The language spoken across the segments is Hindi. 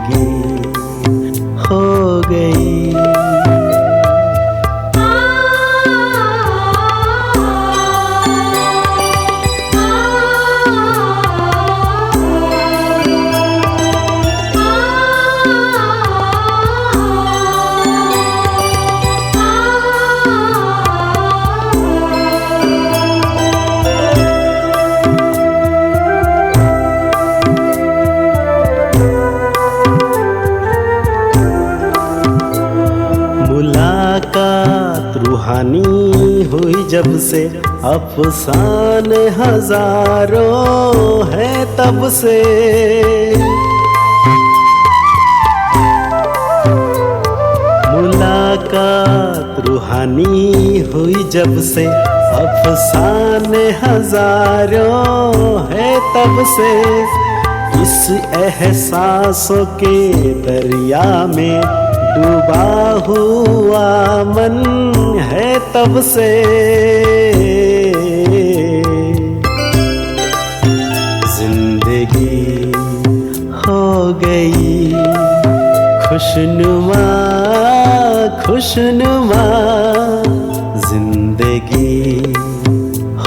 जिंदगी हो गई। मुलाकात रूहानी हुई जब से, अफसाने हजारों है तब से। मुलाकात रूहानी हुई जब से, अफसाने हजारों है तब से। इस एहसासों के दरिया में डूबा हुआ मन है तब से। जिंदगी हो गई खुशनुमा खुशनुमा। जिंदगी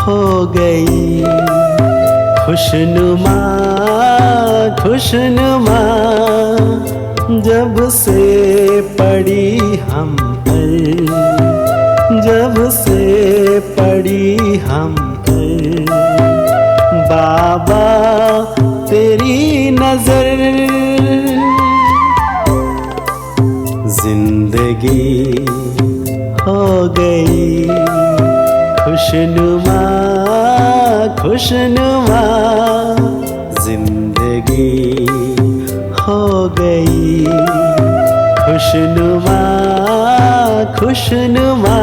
हो गई खुशनुमा खुशनुमा। जब से पड़ी हम पर, जब से पड़ी हम पर बाबा तेरी नजर। जिंदगी हो गई खुशनुमा खुशनुमा। जिंदगी हो गई खुशनुमा खुशनुमा।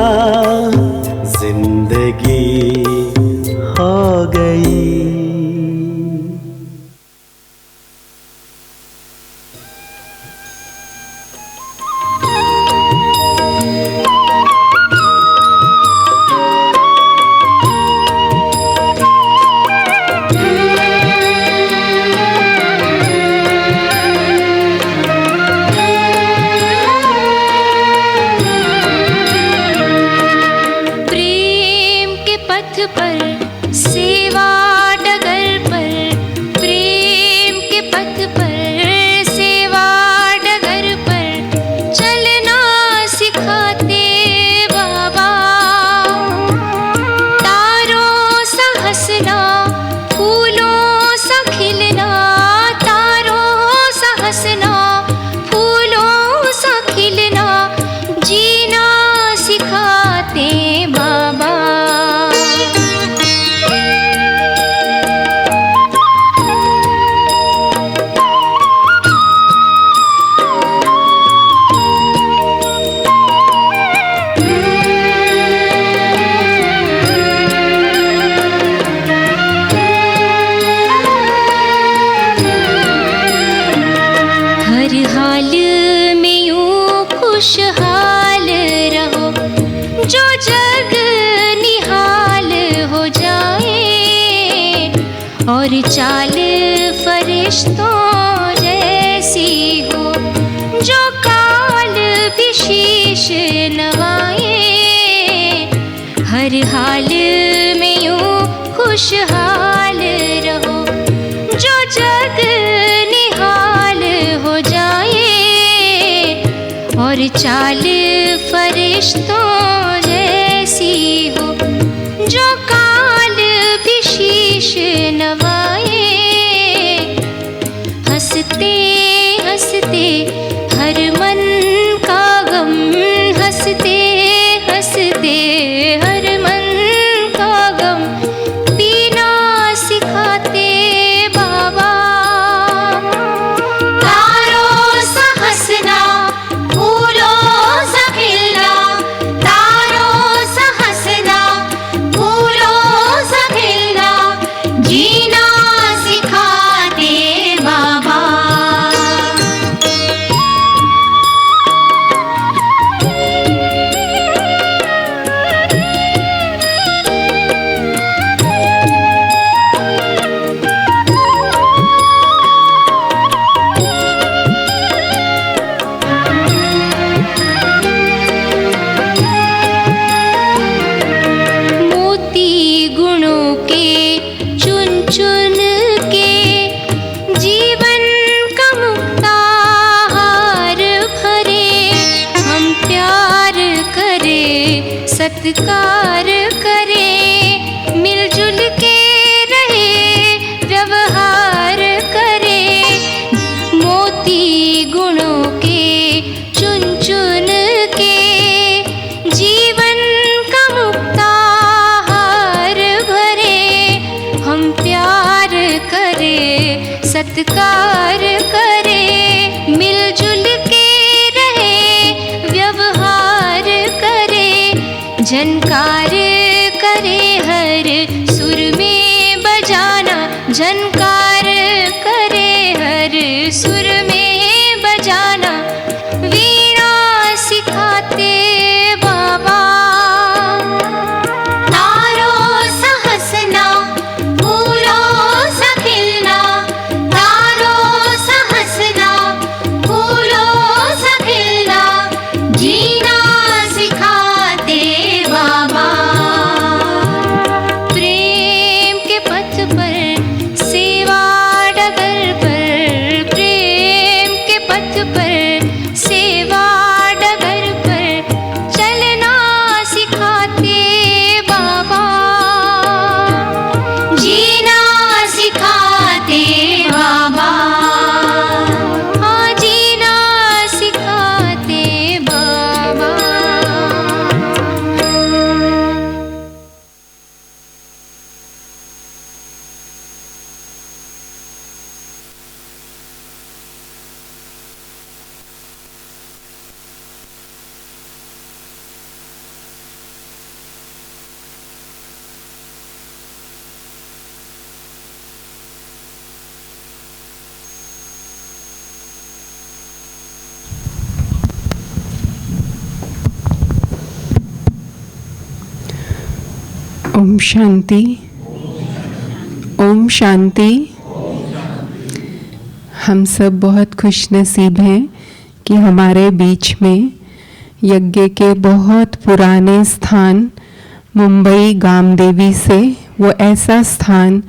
जिंदगी हो गई। पर सेवा डगर पर, प्रेम के पथ पर सेवा डगर पर चलना सिखाते बाबा। तारों सा हंसना फूलों सा खिलना, तारों सा हंसना फूलों सा खिलना जीना सिखाते बाबा। हर हाल में यूं खुशहाल रहो, जो जग निहाल हो जाए। और चाल फरिश्तों जैसी हो, जो काल भी शीश नवाए। हर हाल में यूं खुशहाल रहो, जो जग निहाल हो जाए। और चाल फरिश्तों जैसी हो, जो काल भी शीश नवाए। हंसते हंसते हर मन का गम, हंसते हंसते हर मन का गम पीना सिखाते बाबा। तारों सा हंसना फूलों सा खिलना, तारों सा हंसना फूलों सा खिलना जीना सिखाते बाबा। झनकार करे हर सुर में बजाना, झनकार करे हर सुर में बजाना, वीणा सिखाते बाबा। तारों सा हंसना, फूलों सा खिलना, तारों सा हंसना, फूलों सा खिलना, जीना सिखाते बाबा। प्रेम के पथ पर सेवा डगर पर, प्रेम के पथ पर सेवा डगर पर चलना सिखाते बाबा, जीना सिखाते बाबा, हाँ जीना सिखाते बाबा। ओम शांति, ओम शांति। हम सब बहुत खुश नसीब हैं कि हमारे बीच में यज्ञ के बहुत पुराने स्थान मुंबई गामदेवी से, वो ऐसा स्थान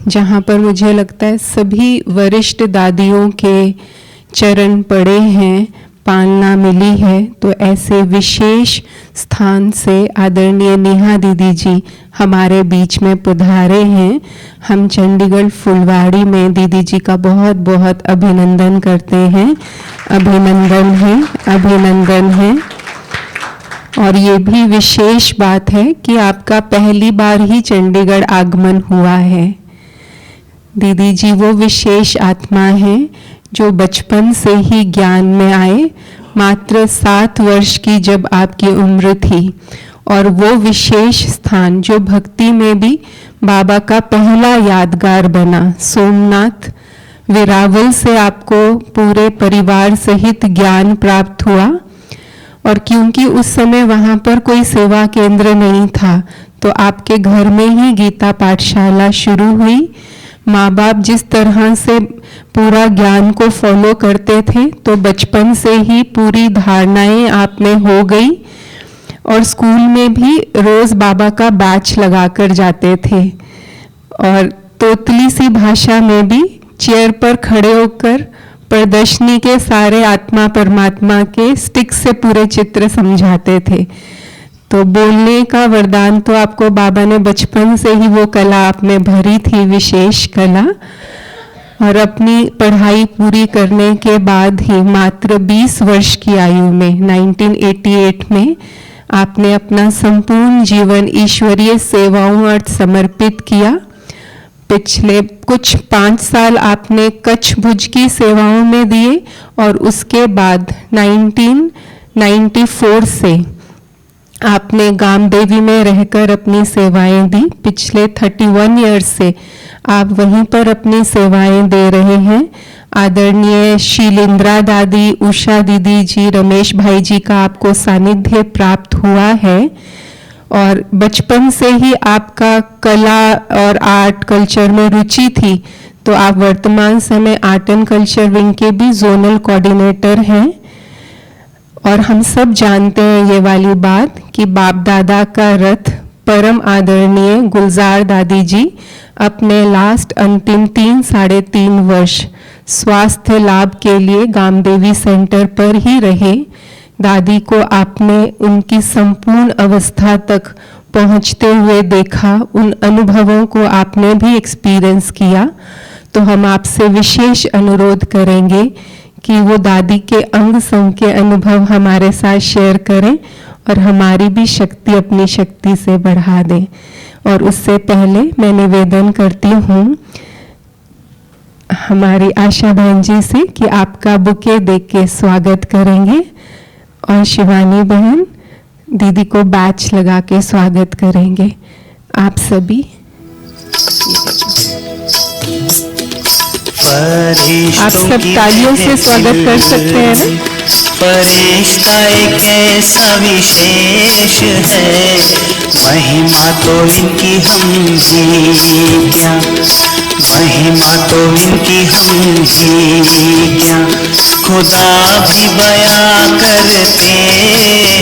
जहाँ पर मुझे लगता है सभी वरिष्ठ दादियों के चरण पड़े हैं, पालना मिली है, तो ऐसे विशेष स्थान से आदरणीय नेहा दीदी जी हमारे बीच में पधारे हैं। हम चंडीगढ़ फुलवाड़ी में दीदी जी का बहुत बहुत अभिनंदन करते हैं। अभिनंदन है, अभिनंदन है। और ये भी विशेष बात है कि आपका पहली बार ही चंडीगढ़ आगमन हुआ है। दीदी जी वो विशेष आत्मा है जो बचपन से ही ज्ञान में आए, मात्र 7 वर्ष की जब आपकी उम्र थी, और वो विशेष स्थान जो भक्ति में भी बाबा का पहला यादगार बना, सोमनाथ वेरावल से आपको पूरे परिवार सहित ज्ञान प्राप्त हुआ। और क्योंकि उस समय वहाँ पर कोई सेवा केंद्र नहीं था, तो आपके घर में ही गीता पाठशाला शुरू हुई। माँ बाप जिस तरह से पूरा ज्ञान को फॉलो करते थे, तो बचपन से ही पूरी धारणाएं आप में हो गई, और स्कूल में भी रोज बाबा का बैच लगाकर जाते थे, और तोतली सी भाषा में भी चेयर पर खड़े होकर प्रदर्शनी के सारे आत्मा परमात्मा के स्टिक से पूरे चित्र समझाते थे। तो बोलने का वरदान तो आपको बाबा ने बचपन से ही वो कला आप में भरी थी, विशेष कला। और अपनी पढ़ाई पूरी करने के बाद ही मात्र 20 वर्ष की आयु में 1988 में आपने अपना संपूर्ण जीवन ईश्वरीय सेवाओं और समर्पित किया। पिछले कुछ 5 साल आपने कच्छ भुज की सेवाओं में दिए, और उसके बाद 1994 से आपने गामदेवी में रहकर अपनी सेवाएं दी। पिछले 31 ईयर्स से आप वहीं पर अपनी सेवाएं दे रहे हैं। आदरणीय शीलिंद्रा दादी, उषा दीदी जी, रमेश भाई जी का आपको सानिध्य प्राप्त हुआ है, और बचपन से ही आपका कला और आर्ट कल्चर में रुचि थी, तो आप वर्तमान समय आर्ट एंड कल्चर विंग के भी जोनल कोऑर्डिनेटर हैं। और हम सब जानते हैं ये वाली बात कि बाप दादा का रथ परम आदरणीय गुलजार दादी जी अपने लास्ट अंतिम 3-3.5 वर्ष स्वास्थ्य लाभ के लिए गामदेवी सेंटर पर ही रहे। दादी को आपने उनकी संपूर्ण अवस्था तक पहुंचते हुए देखा, उन अनुभवों को आपने भी एक्सपीरियंस किया। तो हम आपसे विशेष अनुरोध करेंगे कि वो दादी के अंग संग के अनुभव हमारे साथ शेयर करें, और हमारी भी शक्ति अपनी शक्ति से बढ़ा दें। और उससे पहले मैं निवेदन करती हूँ हमारी आशा बहन जी से कि आपका बुके देख के स्वागत करेंगे। और शिवानी बहन दीदी को बैच लगा के स्वागत करेंगे आप सभी। आप सब तालियों से स्वागत कर सकते हैं ना। फरिश्ता एक ऐसा विशेष है, महिमा तो इनकी हम भी क्या, महिमा तो इनकी हम भी क्या, खुदा भी बयां करते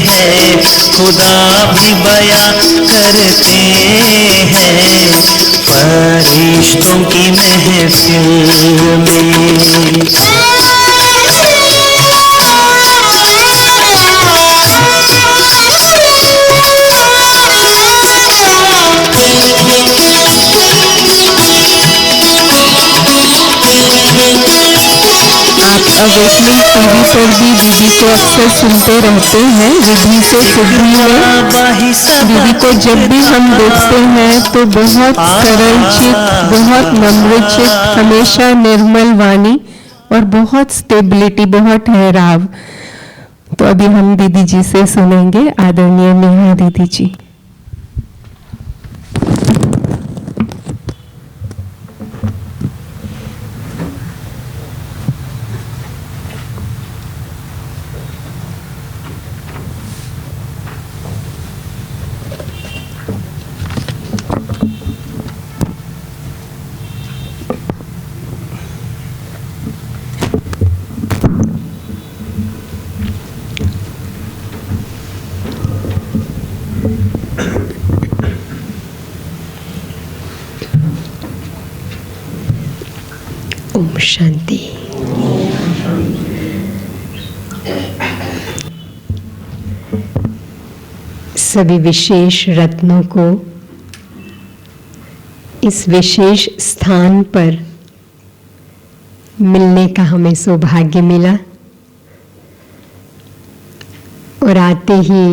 हैं, खुदा भी बयां करते हैं, फरिश्तों की महफिल में। अवेकनिंग टीवी पर भी दीदी को अक्सर सुनते रहते हैं। विधि से सिद्धि में दीदी को जब भी हम देखते हैं तो बहुत सरल चित, बहुत नम्र चित, हमेशा निर्मल वाणी और बहुत स्टेबिलिटी, बहुत ठहराव। तो अभी हम दीदी जी से सुनेंगे, आदरणीय नेहा दीदी जी। ओम शांति। सभी विशेष रत्नों को इस विशेष स्थान पर मिलने का हमें सौभाग्य मिला और आते ही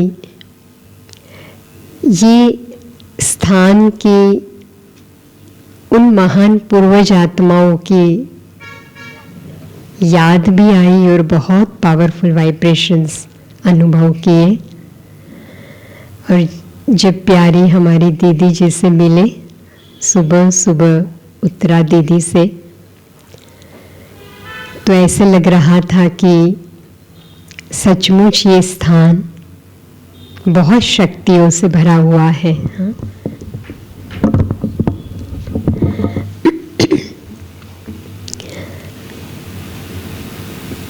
ये स्थान की उन महान पूर्वज आत्माओं की याद भी आई और बहुत पावरफुल वाइब्रेशंस अनुभव किए। और जब प्यारी हमारी दीदी जी से मिले, सुबह सुबह उत्तरा दीदी से, तो ऐसे लग रहा था कि सचमुच ये स्थान बहुत शक्तियों से भरा हुआ है। हाँ?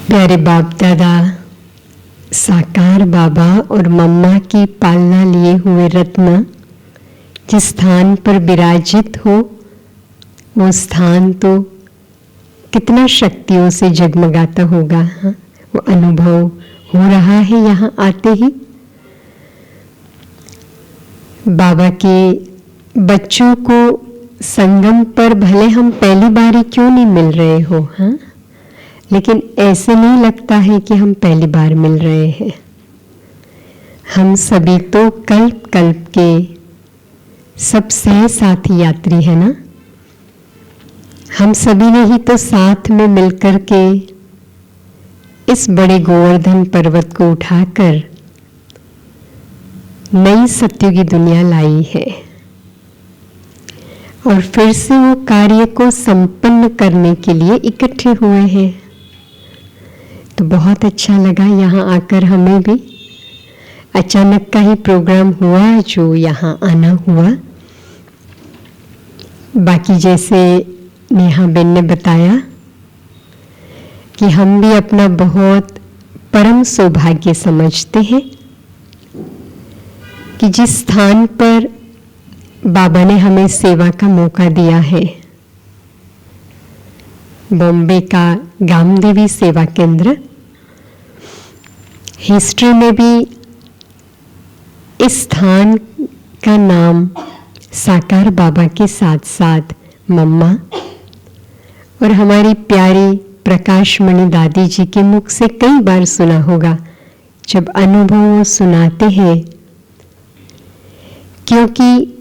प्यारे बाप दादा, साकार बाबा और मम्मा की पालना लिए हुए रत्न जिस स्थान पर विराजित हो, वो स्थान तो कितना शक्तियों से जगमगाता होगा। हाँ? वो अनुभव हो रहा है यहाँ आते ही। बाबा के बच्चों को संगम पर भले हम पहली बार क्यों नहीं मिल रहे हो, हाँ, लेकिन ऐसे नहीं लगता है कि हम पहली बार मिल रहे हैं। हम सभी तो कल्प कल्प के सबसे साथी यात्री है ना। हम सभी ने ही तो साथ में मिलकर के इस बड़े गोवर्धन पर्वत को उठाकर नई सत्युग की दुनिया लाई है और फिर से वो कार्य को संपन्न करने के लिए इकट्ठे हुए हैं। तो बहुत अच्छा लगा यहाँ आकर। हमें भी अचानक का ही प्रोग्राम हुआ जो यहाँ आना हुआ। बाकी जैसे नेहा बेन ने बताया कि हम भी अपना बहुत परम सौभाग्य समझते हैं कि जिस स्थान पर बाबा ने हमें सेवा का मौका दिया है, बॉम्बे का गामदेवी सेवा केंद्र, हिस्ट्री में भी इस स्थान का नाम साकार बाबा के साथ साथ मम्मा और हमारी प्यारी प्रकाशमणि दादी जी के मुख से कई बार सुना होगा जब अनुभव सुनाते हैं। क्योंकि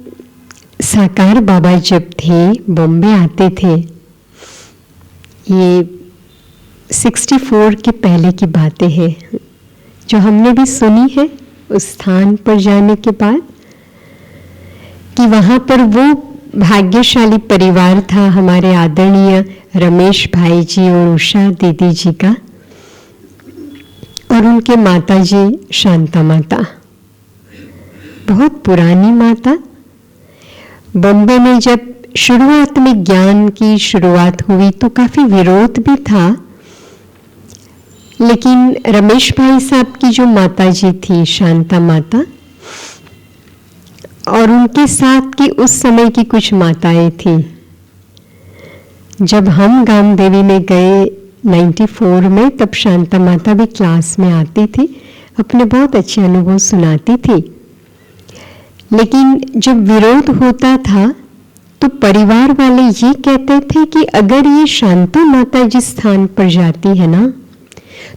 साकार बाबा जब थे, बॉम्बे आते थे, ये 64 के पहले की बातें हैं जो हमने भी सुनी है उस स्थान पर जाने के बाद कि वहाँ पर वो भाग्यशाली परिवार था हमारे आदरणीय रमेश भाई जी और उषा दीदी जी का, और उनके माता जी शांता माता, बहुत पुरानी माता। बॉम्बे में जब शुरुआत में ज्ञान की शुरुआत हुई तो काफी विरोध भी था, लेकिन रमेश भाई साहब की जो माता जी थी शांता माता, और उनके साथ की उस समय की कुछ माताएं थी, जब हम गामदेवी में गए 94 में, तब शांता माता भी क्लास में आती थी, अपने बहुत अच्छे अनुभव सुनाती थी। लेकिन जब विरोध होता था तो परिवार वाले ये कहते थे कि अगर ये शांता माता जिस स्थान पर जाती है ना,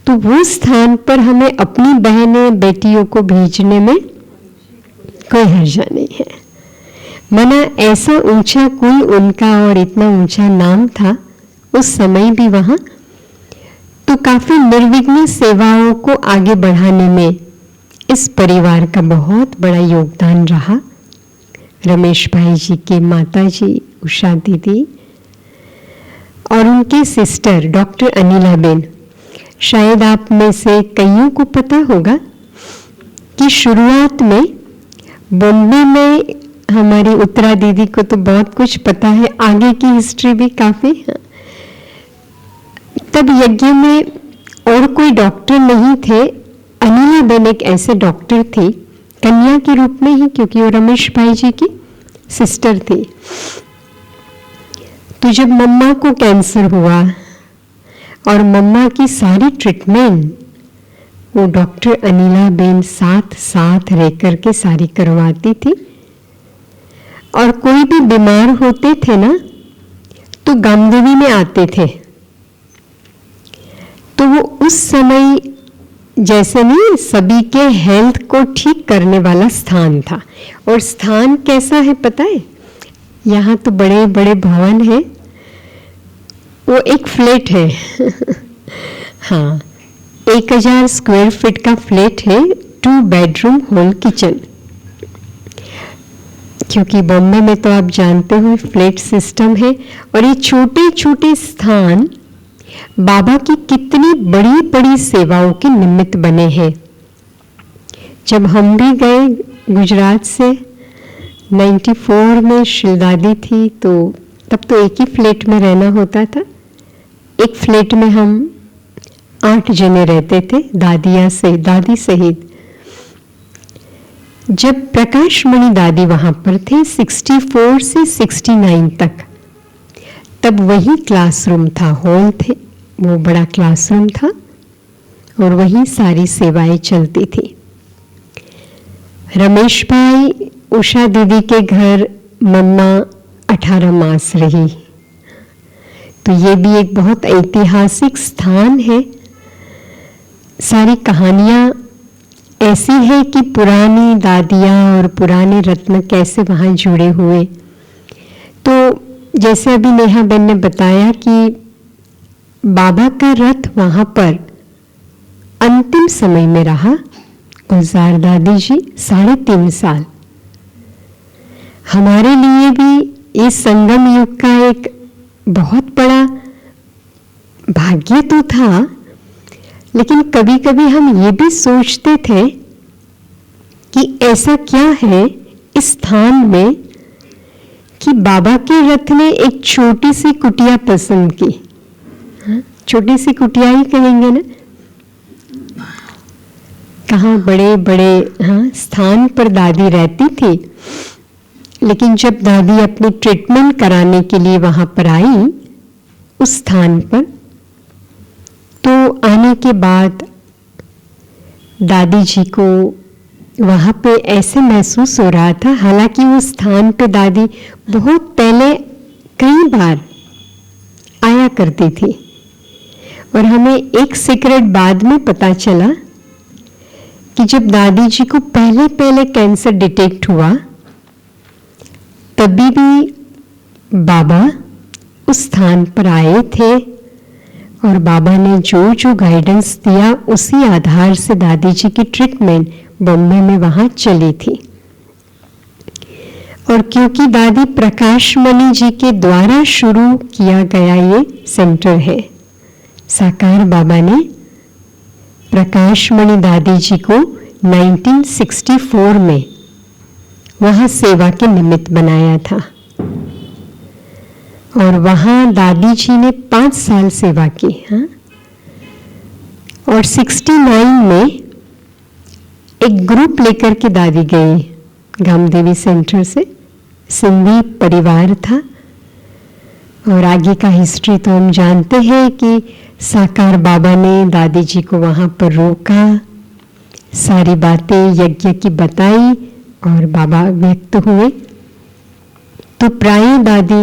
तो वो स्थान पर हमें अपनी बहनें बेटियों को भेजने में कोई हर्जा नहीं है। मना ऐसा ऊंचा कोई उनका और इतना ऊंचा नाम था उस समय भी वहाँ, तो काफी निर्विघ्न सेवाओं को आगे बढ़ाने में इस परिवार का बहुत बड़ा योगदान रहा। रमेश भाई जी के माता जी उषा दीदी और उनके सिस्टर डॉक्टर अनिला बेन, शायद आप में से कईयों को पता होगा कि शुरुआत में बॉम्बे में, हमारी उत्तरा दीदी को तो बहुत कुछ पता है, आगे की हिस्ट्री भी काफी, तब यज्ञ में और कोई डॉक्टर नहीं थे। अनिला बेन एक ऐसे डॉक्टर थी, कन्या के रूप में ही, क्योंकि वो रमेश भाई जी की सिस्टर थी। तो जब मम्मा को कैंसर हुआ और मम्मा की सारी ट्रीटमेंट वो डॉक्टर अनिला बेन साथ साथ रह करके सारी करवाती थी, और कोई भी बीमार होते थे ना तो गामदेवी में आते थे। तो वो उस समय जैसे नहीं, सभी के हेल्थ को ठीक करने वाला स्थान था। और स्थान कैसा है पता है? यहाँ तो बड़े बड़े भवन है, वो एक फ्लैट है हाँ, 1000 स्क्वायर फीट का फ्लैट है, 2 बेडरूम हॉल किचन। क्योंकि बॉम्बे में तो आप जानते हो फ्लैट सिस्टम है, और ये छोटे छोटे स्थान बाबा की कितनी बड़ी बड़ी सेवाओं के निमित्त बने हैं। जब हम भी गए गुजरात से 94 में, शिलदादी थी, तो तब तो एक ही फ्लैट में रहना होता था। एक फ्लैट में हम 8 जने रहते थे, दादी सहित। जब प्रकाश मणि दादी वहां पर थे 64 से 69 तक, तब वही क्लासरूम था, हॉल थे, वो बड़ा क्लासरूम था, और वही सारी सेवाएं चलती थी। रमेश भाई उषा दीदी के घर मम्मा 18 मास रही, तो ये भी एक बहुत ऐतिहासिक स्थान है। सारी कहानियां ऐसी है कि पुरानी दादियाँ और पुराने रत्न कैसे वहाँ जुड़े हुए। तो जैसे अभी नेहा बेन ने बताया कि बाबा का रथ वहाँ पर अंतिम समय में रहा, गुलजार दादी जी 3.5 साल। हमारे लिए भी इस संगम युग का एक बहुत बड़ा भाग्य तो था, लेकिन कभी कभी हम ये भी सोचते थे कि ऐसा क्या है इस स्थान में कि बाबा के रथ ने एक छोटी सी कुटिया पसंद की। छोटी सी कुटिया ही कहेंगे ना, कहाँ बड़े बड़े स्थान पर दादी रहती थी। लेकिन जब दादी अपनी ट्रीटमेंट कराने के लिए वहां पर आई उस स्थान पर, तो आने के बाद दादी जी को वहाँ पे ऐसे महसूस हो रहा था, हालांकि उस स्थान पे दादी बहुत पहले कई बार आया करती थी, और हमें एक सीक्रेट बाद में पता चला कि जब दादी जी को पहले पहले कैंसर डिटेक्ट हुआ, तभी भी बाबा उस स्थान पर आए थे, और बाबा ने जो जो गाइडेंस दिया उसी आधार से दादी जी की ट्रीटमेंट बॉम्बे में वहां चली थी। और क्योंकि दादी प्रकाश मणि जी के द्वारा शुरू किया गया ये सेंटर है, साकार बाबा ने प्रकाश मणि दादी जी को 1964 में वहां सेवा के निमित्त बनाया था। और वहां दादी जी ने 5 साल सेवा की। हाँ? और 69 में एक ग्रुप लेकर के दादी गई गामदेवी सेंटर से। सिंधी परिवार था और आगे का हिस्ट्री तो हम जानते हैं कि साकार बाबा ने दादी जी को वहाँ पर रोका, सारी बातें यज्ञ की बताई और बाबा व्यक्त हुए। तो प्राय दादी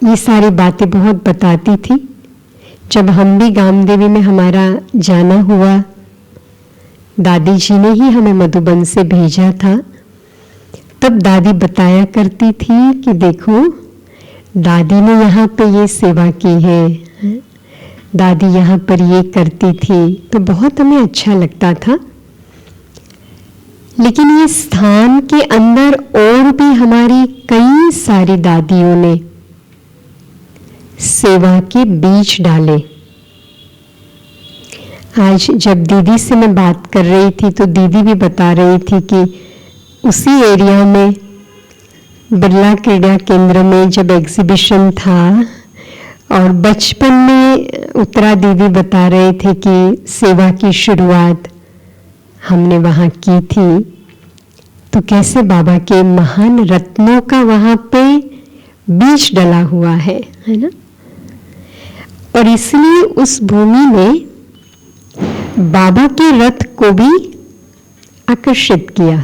ये सारी बातें बहुत बताती थी। जब हम भी गामदेवी में हमारा जाना हुआ, दादी जी ने ही हमें मधुबन से भेजा था, तब दादी बताया करती थी कि देखो दादी ने यहाँ पे ये सेवा की है, दादी यहाँ पर ये करती थी। तो बहुत हमें अच्छा लगता था। लेकिन ये स्थान के अंदर और भी हमारी कई सारी दादियों ने सेवा के बीज डाले। आज जब दीदी से मैं बात कर रही थी तो दीदी भी बता रही थी कि उसी एरिया में बिरला क्रीड़ा केंद्र में जब एग्जीबिशन था और बचपन में उत्तरा दीदी बता रहे थे कि सेवा की शुरुआत हमने वहाँ की थी, तो कैसे बाबा के महान रत्नों का वहाँ पे बीज डला हुआ है ना। और इसलिए उस भूमि ने बाबा के रथ को भी आकर्षित किया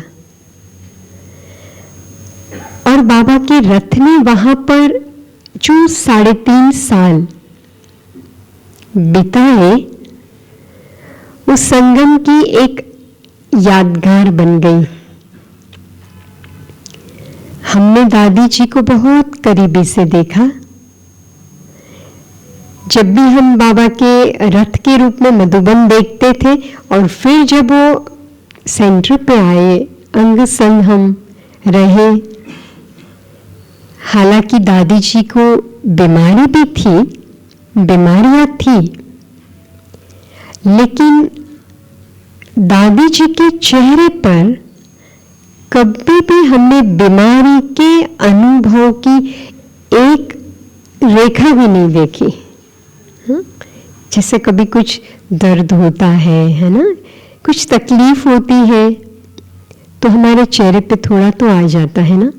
और बाबा के रथ ने वहां पर जो 3.5 साल बिताए उस संगम की एक यादगार बन गई। हमने दादी जी को बहुत करीबी से देखा। जब भी हम बाबा के रथ के रूप में मधुबन देखते थे और फिर जब वो सेंटर पे आए, अंग संग हम रहे। हालांकि दादी जी को बीमारी भी थी, बीमारियां थी, लेकिन दादी जी के चेहरे पर कभी भी हमने बीमारी के अनुभव की एक रेखा भी नहीं देखी। जैसे कभी कुछ दर्द होता है ना, कुछ तकलीफ होती है तो हमारे चेहरे पे थोड़ा तो आ जाता है ना।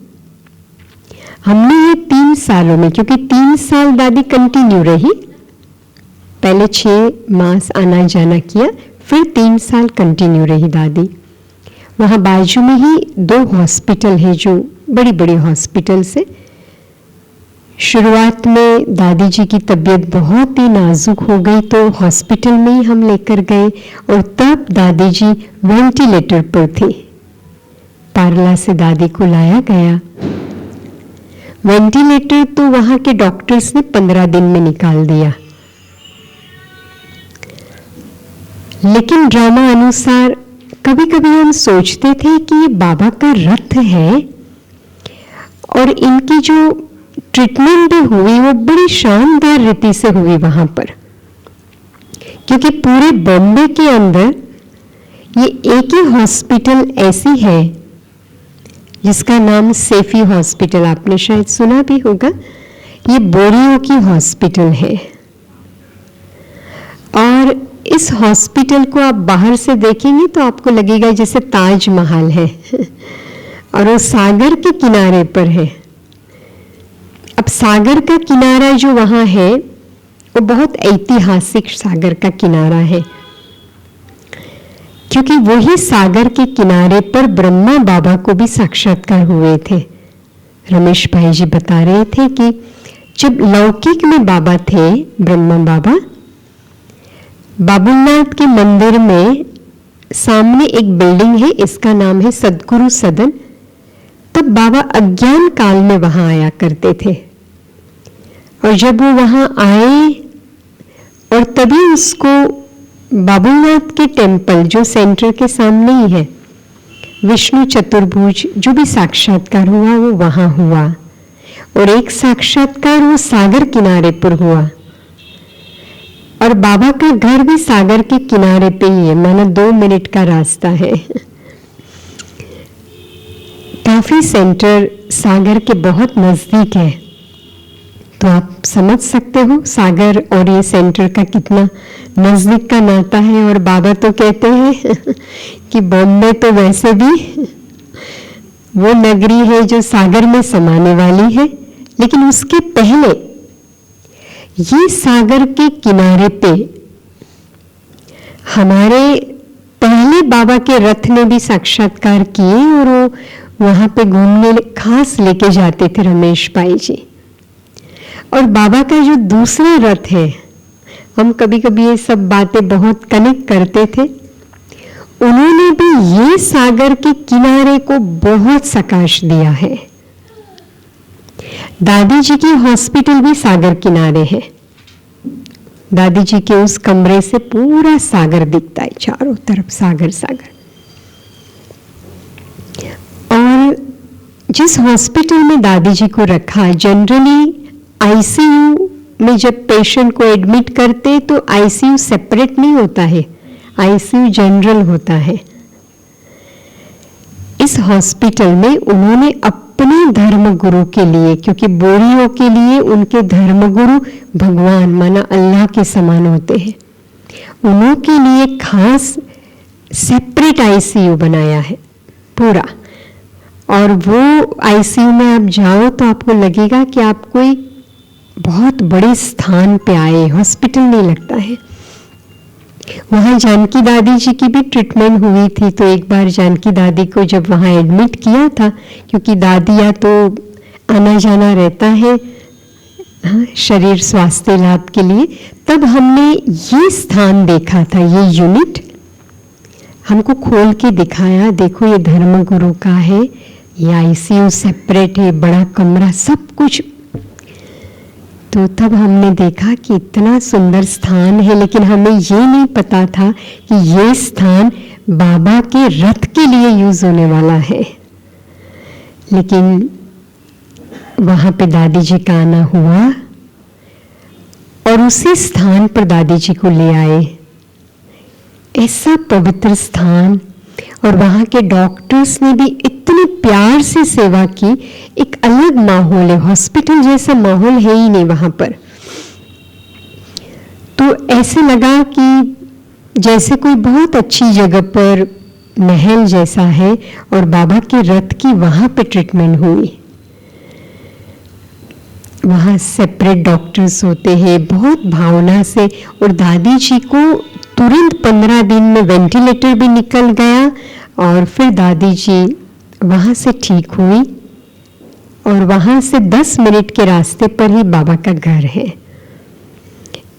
हमने ये 3 सालों में, क्योंकि 3 साल दादी कंटिन्यू रही, पहले 6 मास आना जाना किया, फिर 3 साल कंटिन्यू रही दादी। वहाँ बाजू में ही 2 हॉस्पिटल है जो बड़ी बड़ी हॉस्पिटल से। शुरुआत में दादी जी की तबीयत बहुत ही नाजुक हो गई तो हॉस्पिटल में ही हम लेकर गए और तब दादी जी वेंटिलेटर पर थी। पार्ला से दादी को लाया गया। वेंटिलेटर तो वहां के डॉक्टर्स ने 15 दिन में निकाल दिया, लेकिन ड्रामा अनुसार कभी कभी हम सोचते थे कि ये बाबा का रथ है और इनकी जो ट्रीटमेंट भी हुई वो बड़ी शानदार रीति से हुई वहां पर, क्योंकि पूरे बॉम्बे के अंदर ये एक ही हॉस्पिटल ऐसी है जिसका नाम सेफी हॉस्पिटल, आपने शायद सुना भी होगा। ये बोरियो की हॉस्पिटल है और इस हॉस्पिटल को आप बाहर से देखेंगे तो आपको लगेगा जैसे ताजमहल है और वो सागर के किनारे पर है। अब सागर का किनारा जो वहां है वो बहुत ऐतिहासिक सागर का किनारा है, क्योंकि वही सागर के किनारे पर ब्रह्मा बाबा को भी साक्षात्कार हुए थे। रमेश भाई जी बता रहे थे कि जब लौकिक में बाबा थे, ब्रह्मा बाबा, बाबुलनाथ के मंदिर में सामने एक बिल्डिंग है, इसका नाम है सदगुरु सदन। तब बाबा अज्ञान काल में वहां आया करते थे और जब वो वहां आए और तभी उसको बाबूनाथ के टेम्पल जो सेंटर के सामने ही है, विष्णु चतुर्भुज जो भी साक्षात्कार हुआ वो वहां हुआ, और एक साक्षात्कार वो सागर किनारे पर हुआ, और बाबा का घर भी सागर के किनारे पे ही है, मानो 2 मिनट का रास्ता है। काफी सेंटर सागर के बहुत नजदीक है, तो आप समझ सकते हो सागर और ये सेंटर का कितना नजदीक का नाता है। और बाबा तो कहते हैं कि बॉम्बे तो वैसे भी वो नगरी है जो सागर में समाने वाली है, लेकिन उसके पहले ये सागर के किनारे पे हमारे पहले बाबा के रथ ने भी साक्षात्कार किए, और वो वहां पे घूमने खास लेके जाते थे रमेश भाई जी। और बाबा का जो दूसरा रथ है, हम कभी कभी ये सब बातें बहुत कनेक्ट करते थे, उन्होंने भी ये सागर के किनारे को बहुत सकाश दिया है। दादी जी की हॉस्पिटल भी सागर किनारे है, दादी जी के उस कमरे से पूरा सागर दिखता है, चारों तरफ सागर सागर। और जिस हॉस्पिटल में दादी जी को रखा, जनरली आईसीयू में जब पेशेंट को एडमिट करते तो आईसीयू सेपरेट नहीं होता है, आईसीयू जनरल होता है। इस हॉस्पिटल में उन्होंने अपने धर्मगुरु के लिए, क्योंकि बोरियों के लिए उनके धर्मगुरु भगवान माना अल्लाह के समान होते हैं, उनके लिए खास सेपरेट आईसीयू बनाया है पूरा। और वो आईसीयू में आप जाओ तो आपको लगेगा कि आप कोई बहुत बड़े स्थान पे आए, हॉस्पिटल नहीं लगता है। वहाँ जानकी दादी जी की भी ट्रीटमेंट हुई थी, तो एक बार जानकी दादी को जब वहाँ एडमिट किया था, क्योंकि दादिया तो आना जाना रहता है हाँ, शरीर स्वास्थ्य लाभ के लिए, तब हमने ये स्थान देखा था, ये यूनिट हमको खोल के दिखाया, देखो ये धर्मगुरु का है, ये आईसीयू सेपरेट है, बड़ा कमरा, सब कुछ। तो तब हमने देखा कि इतना सुंदर स्थान है, लेकिन हमें ये नहीं पता था कि ये स्थान बाबा के रथ के लिए यूज होने वाला है। लेकिन वहां पे दादी जी का आना हुआ और उसी स्थान पर दादी जी को ले आए। ऐसा पवित्र स्थान, और वहां के डॉक्टर्स ने भी इतने प्यार से सेवा की। एक अलग माहौल है, हॉस्पिटल जैसा माहौल है ही नहीं वहां पर। तो ऐसे लगा कि जैसे कोई बहुत अच्छी जगह पर महल जैसा है, और बाबा के रथ की वहां पे ट्रीटमेंट हुई। वहां सेपरेट डॉक्टर्स होते हैं, बहुत भावना से। और दादी जी को तुरंत 15 दिन में वेंटिलेटर भी निकल गया, और फिर दादी जी वहां से ठीक हुई, और वहां से 10 मिनट के रास्ते पर ही बाबा का घर है।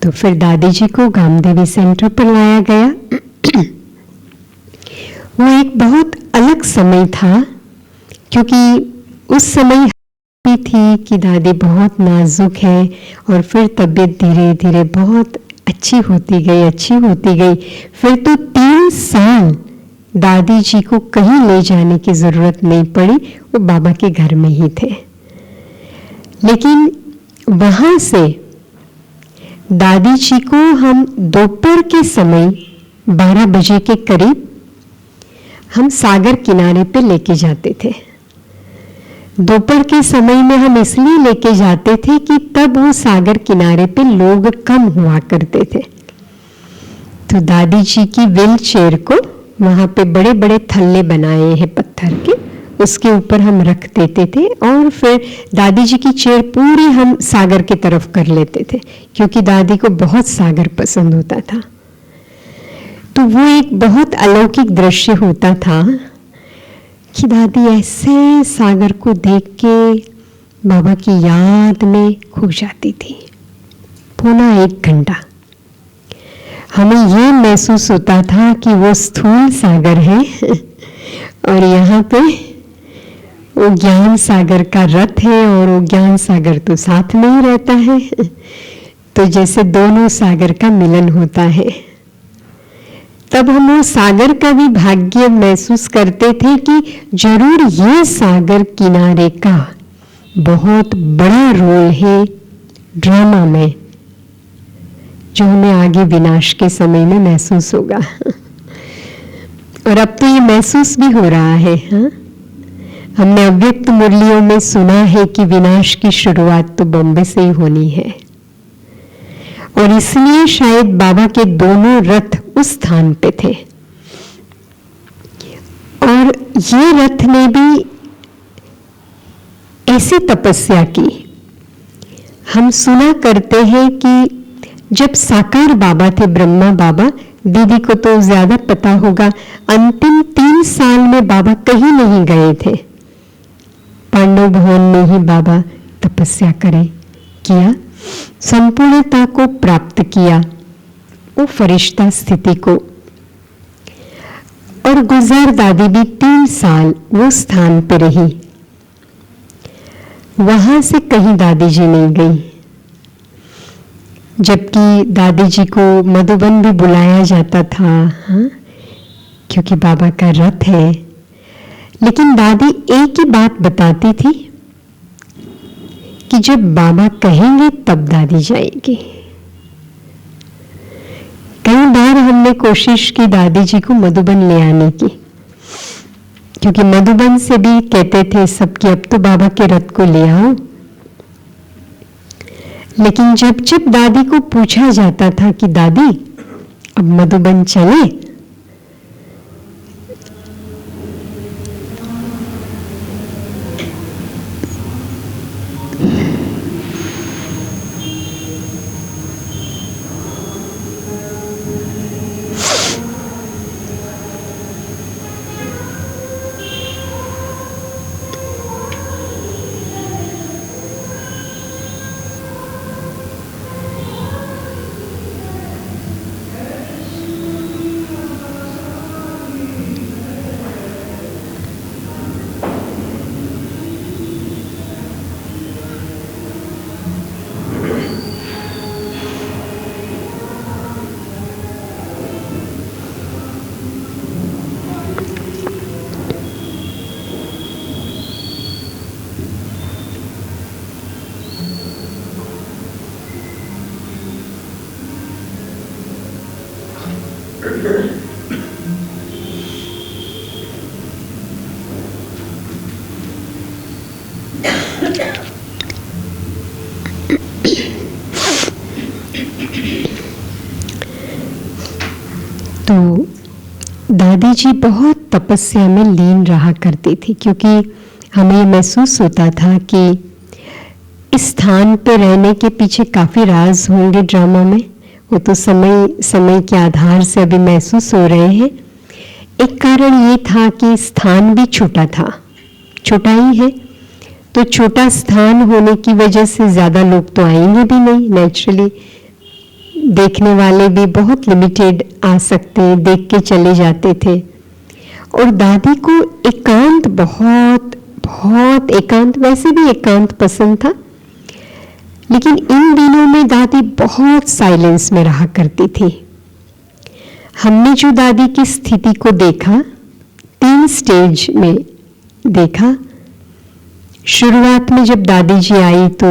तो फिर दादी जी को गामदेवी सेंटर पर लाया गया। वो एक बहुत अलग समय था, क्योंकि उस समय भी थी कि दादी बहुत नाजुक है, और फिर तबीयत धीरे धीरे बहुत अच्छी होती गई। फिर तो 3 साल दादी जी को कहीं ले जाने की जरूरत नहीं पड़ी, वो बाबा के घर में ही थे। लेकिन वहां से दादी जी को हम दोपहर के समय 12 बजे के करीब हम सागर किनारे पे लेके जाते थे। दोपहर के समय में हम इसलिए लेके जाते थे कि तब वो सागर किनारे पे लोग कम हुआ करते थे। तो दादी जी की व्हील चेयर को वहां पे बड़े बड़े थल्ले बनाए हैं पत्थर के, उसके ऊपर हम रख देते थे, और फिर दादी जी की चेयर पूरी हम सागर की तरफ कर लेते थे, क्योंकि दादी को बहुत सागर पसंद होता था। तो वो एक बहुत अलौकिक दृश्य होता था कि दादी ऐसे सागर को देख के बाबा की याद में खो जाती थी। 1.25 घंटा हमें ये महसूस होता था कि वो स्थूल सागर है, और यहाँ पे वो ज्ञान सागर का रथ है, और वो ज्ञान सागर तो साथ में ही रहता है। तो जैसे दोनों सागर का मिलन होता है। तब हम वो सागर का भी भाग्य महसूस करते थे कि जरूर ये सागर किनारे का बहुत बड़ा रोल है ड्रामा में, जो हमें आगे विनाश के समय में महसूस होगा। और अब तो ये महसूस भी हो रहा है। हाँ, हमने अव्यक्त मुरलियों में सुना है कि विनाश की शुरुआत तो बॉम्बे से ही होनी है, और इसलिए शायद बाबा के दोनों रथ उस स्थान पे थे। और ये रथ ने भी ऐसी तपस्या की। हम सुना करते हैं कि जब साकार बाबा थे, ब्रह्मा बाबा, दीदी को तो ज्यादा पता होगा, अंतिम 3 साल में बाबा कहीं नहीं गए थे। पांडव भवन में ही बाबा तपस्या किया, संपूर्णता को प्राप्त किया, वो फरिश्ता स्थिति को। और गुजर दादी भी 3 साल वो स्थान पे रही, वहां से कहीं दादी जी नहीं गई। जबकि दादी जी को मधुबन भी बुलाया जाता था, हाँ, क्योंकि बाबा का रथ है। लेकिन दादी एक ही बात बताती थी कि जब बाबा कहेंगे तब दादी जाएगी। कई बार हमने कोशिश की दादी जी को मधुबन ले आने की, क्योंकि मधुबन से भी कहते थे सबकी अब तो बाबा के रथ को ले आओ। लेकिन जब जब दादी को पूछा जाता था कि दादी अब मधुबन चले, तो दादी जी बहुत तपस्या में लीन रहा करती थी, क्योंकि हमें महसूस होता था कि इस स्थान पे रहने के पीछे काफी राज होंगे ड्रामा में। वो तो समय समय के आधार से अभी महसूस हो रहे हैं। एक कारण ये था कि स्थान भी छोटा था, छोटा ही है, तो छोटा स्थान होने की वजह से ज्यादा लोग तो आएंगे भी नहीं। नेचुरली देखने वाले भी बहुत लिमिटेड आ सकते, देख के चले जाते थे। और दादी को एकांत, बहुत बहुत एकांत, वैसे भी एकांत पसंद था, लेकिन इन दिनों में दादी बहुत साइलेंस में रहा करती थी। हमने जो दादी की स्थिति को देखा, 3 स्टेज में देखा। शुरुआत में जब दादी जी आई तो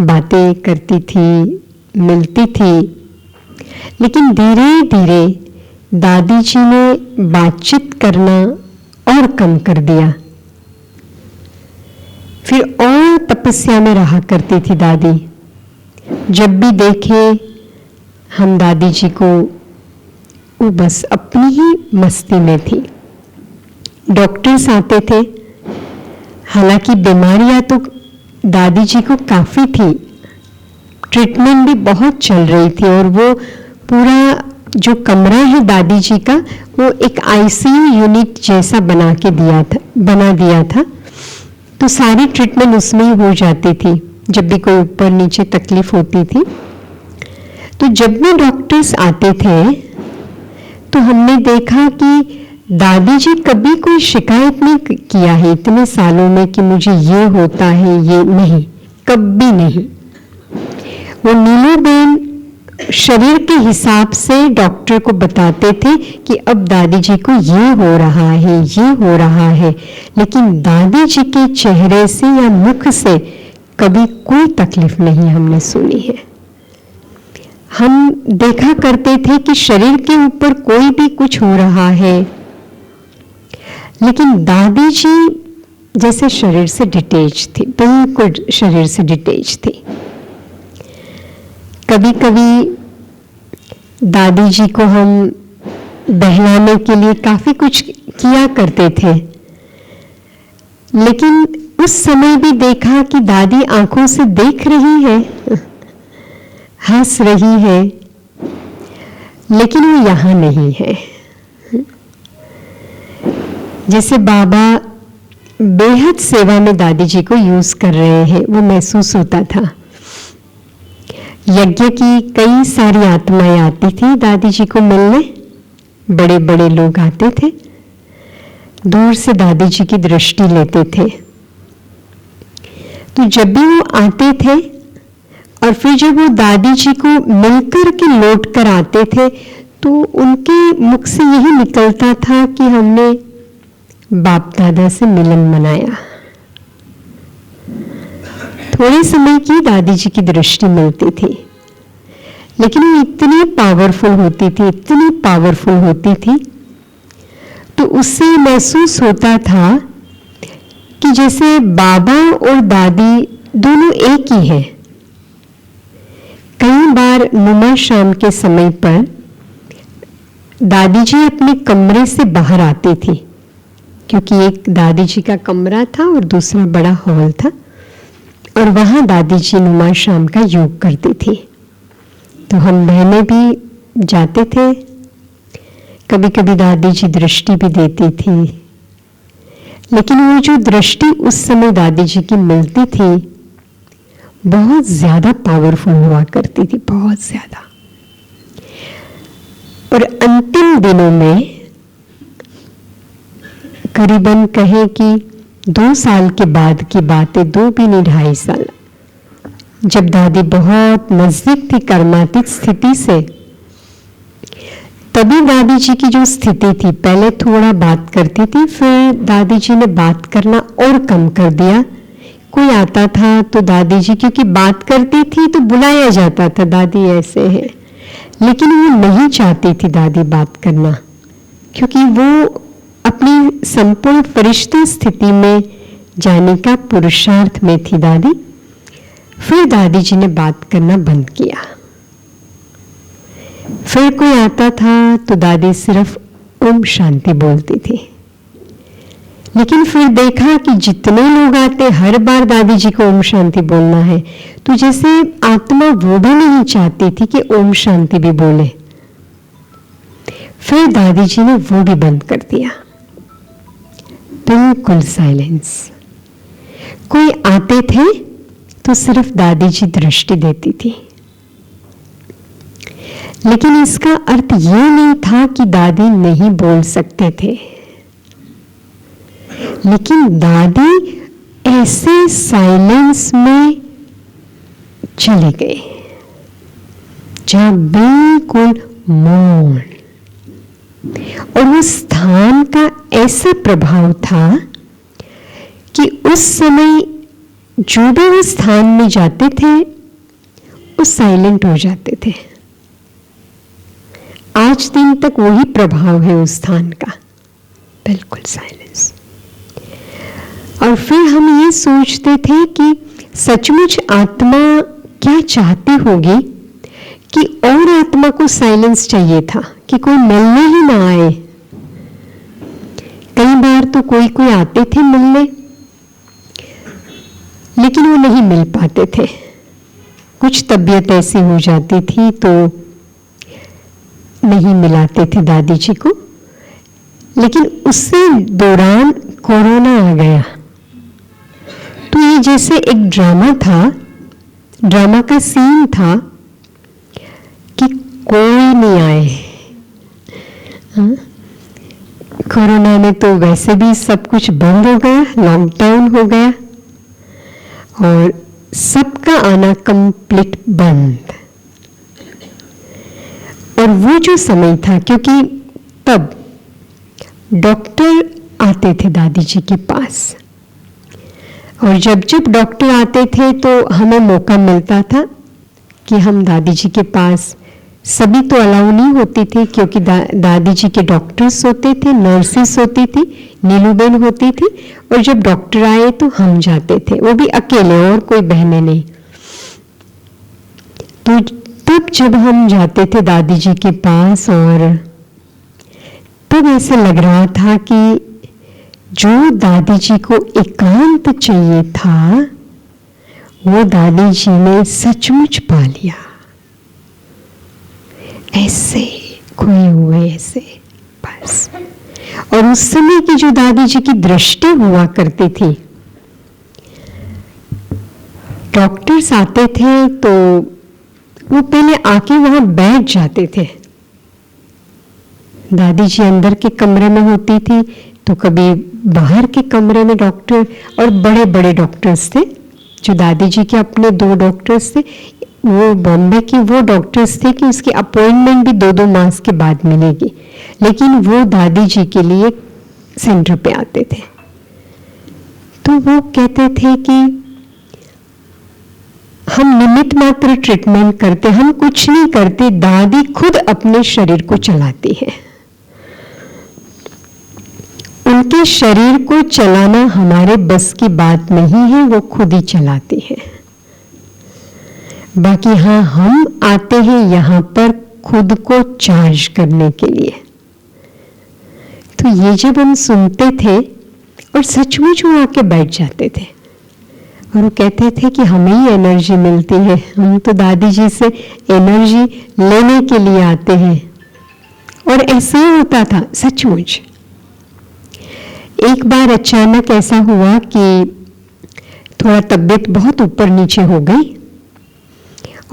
बातें करती थी, मिलती थी, लेकिन धीरे धीरे दादी जी ने बातचीत करना और कम कर दिया। फिर और तपस्या में रहा करती थी दादी। जब भी देखे हम दादी जी को, वो बस अपनी ही मस्ती में थी। डॉक्टर्स आते थे, हालांकि बीमारियां तो दादी जी को काफी थी, ट्रीटमेंट भी बहुत चल रही थी, और वो पूरा जो कमरा है दादी जी का, वो एक आईसीयू यूनिट जैसा बना दिया था। तो सारी ट्रीटमेंट उसमें ही हो जाती थी जब भी कोई ऊपर नीचे तकलीफ होती थी। तो जब भी डॉक्टर्स आते थे तो हमने देखा कि दादी जी कभी कोई शिकायत नहीं किया है इतने सालों में कि मुझे ये होता है, ये नहीं, कभी नहीं। वो नीलूबेन शरीर के हिसाब से डॉक्टर को बताते थे कि अब दादी जी को ये हो रहा है, ये हो रहा है, लेकिन दादी जी के चेहरे से या मुख से कभी कोई तकलीफ नहीं हमने सुनी है। हम देखा करते थे कि शरीर के ऊपर कोई भी कुछ हो रहा है, लेकिन दादी जी जैसे शरीर से डिटेच थी, बिल्कुल शरीर से डिटेच थी। कभी कभी दादी जी को हम बहलाने के लिए काफी कुछ किया करते थे, लेकिन उस समय भी देखा कि दादी आंखों से देख रही है, हंस रही है, लेकिन वो यहां नहीं है। जैसे बाबा बेहद सेवा में दादी जी को यूज कर रहे हैं, वो महसूस होता था। यज्ञ की कई सारी आत्माएं आती थी दादी जी को मिलने, बड़े बड़े लोग आते थे, दूर से दादी जी की दृष्टि लेते थे। तो जब भी वो आते थे और फिर जब वो दादी जी को मिलकर के लौट कर आते थे, तो उनके मुख से यही निकलता था कि हमने बाप दादा से मिलन मनाया। थोड़े समय की दादी जी की दृष्टि मिलती थी, लेकिन वो इतनी पावरफुल होती थी, इतनी पावरफुल होती थी, तो उससे महसूस होता था कि जैसे बाबा और दादी दोनों एक ही हैं। कई बार नुमा शाम के समय पर दादी जी अपने कमरे से बाहर आती थी, क्योंकि एक दादी जी का कमरा था और दूसरा बड़ा हॉल था, और वहां दादी जी नुमा शाम का योग करती थी। तो हम बहनें भी जाते थे, कभी कभी दादी जी दृष्टि भी देती थी, लेकिन वो जो दृष्टि उस समय दादी जी की मिलती थी बहुत ज्यादा पावरफुल हुआ करती थी, बहुत ज्यादा। और अंतिम दिनों में करीबन कहें कि 2 साल के बाद की बात है, 2 भी नहीं 2.5 साल, जब दादी बहुत नजदीक थी कर्मातीत स्थिति से, तभी दादी जी की जो स्थिति थी, पहले थोड़ा बात करती थी, फिर दादी जी ने बात करना और कम कर दिया। कोई आता था तो दादी जी, क्योंकि बात करती थी तो बुलाया जाता था, दादी ऐसे है, लेकिन वो नहीं चाहती थी दादी बात करना, क्योंकि वो अपनी संपूर्ण फरिश्ता स्थिति में जाने का पुरुषार्थ में थी दादी। फिर दादी जी ने बात करना बंद किया। फिर कोई आता था तो दादी सिर्फ ओम शांति बोलती थी, लेकिन फिर देखा कि जितने लोग आते हर बार दादी जी को ओम शांति बोलना है, तो जैसे आत्मा वो भी नहीं चाहती थी कि ओम शांति भी बोले। फिर दादी जी ने वो भी बंद कर दिया, बिल्कुल साइलेंस। कोई आते थे तो सिर्फ दादी जी दृष्टि देती थी, लेकिन इसका अर्थ ये नहीं था कि दादी नहीं बोल सकते थे, लेकिन दादी ऐसे साइलेंस में चले गए जहां बिल्कुल मौन, और उस स्थान का ऐसा प्रभाव था कि उस समय जो भी उस स्थान में जाते थे वो साइलेंट हो जाते थे। आज दिन तक वही प्रभाव है उस स्थान का, बिल्कुल साइलेंस। और फिर हम ये सोचते थे कि सचमुच आत्मा क्या चाहती होगी कि और आत्मा को साइलेंस चाहिए था कि कोई मिलने ही ना आए। कई बार तो कोई कोई आते थे मिलने, लेकिन वो नहीं मिल पाते थे, कुछ तबीयत ऐसी हो जाती थी तो नहीं मिलाते थे दादी जी को। लेकिन उससे दौरान कोरोना आ गया, तो ये जैसे एक ड्रामा था, ड्रामा का सीन था कि कोई नहीं आए। कोरोना में तो वैसे भी सब कुछ बंद हो गया, लॉकडाउन हो गया और सबका आना कंप्लीट बंद। और वो जो समय था, क्योंकि तब डॉक्टर आते थे दादी जी के पास, और जब जब डॉक्टर आते थे तो हमें मौका मिलता था कि हम दादी जी के पास, सभी तो अलाउ नहीं होती थी क्योंकि दादी जी के डॉक्टर्स होते थे, नर्सेस होती थी, नीलूबेन होती थी, और जब डॉक्टर आए तो हम जाते थे, वो भी अकेले, और कोई बहनें नहीं। तो तब जब हम जाते थे दादी जी के पास, और तब ऐसे लग रहा था कि जो दादी जी को एकांत चाहिए था वो दादी जी ने सचमुच पा लिया। ऐसे खोए हुए, ऐसे बस। और उस समय की जो दादी जी की दृष्टि हुआ करती थी, डॉक्टर्स आते थे तो वो पहले आके वहां बैठ जाते थे। दादी जी अंदर के कमरे में होती थी तो कभी बाहर के कमरे में डॉक्टर, और बड़े बड़े डॉक्टर्स थे जो दादी जी के अपने 2 डॉक्टर्स थे। वो बॉम्बे के वो डॉक्टर्स थे कि उसकी अपॉइंटमेंट भी 2-2 मास के बाद मिलेगी, लेकिन वो दादी जी के लिए सेंटर पे आते थे। तो वो कहते थे कि हम निमित्त मात्र ट्रीटमेंट करते, हम कुछ नहीं करते, दादी खुद अपने शरीर को चलाती है। उनके शरीर को चलाना हमारे बस की बात नहीं है, वो खुद ही चलाती है। बाकी हाँ, हम आते हैं यहाँ पर खुद को चार्ज करने के लिए। तो ये जब हम सुनते थे, और सचमुच वो आके बैठ जाते थे, और वो कहते थे कि हमें ही एनर्जी मिलती है, हम तो दादी जी से एनर्जी लेने के लिए आते हैं। और ऐसे ही होता था सचमुच। एक बार अचानक ऐसा हुआ कि थोड़ा तबीयत बहुत ऊपर नीचे हो गई,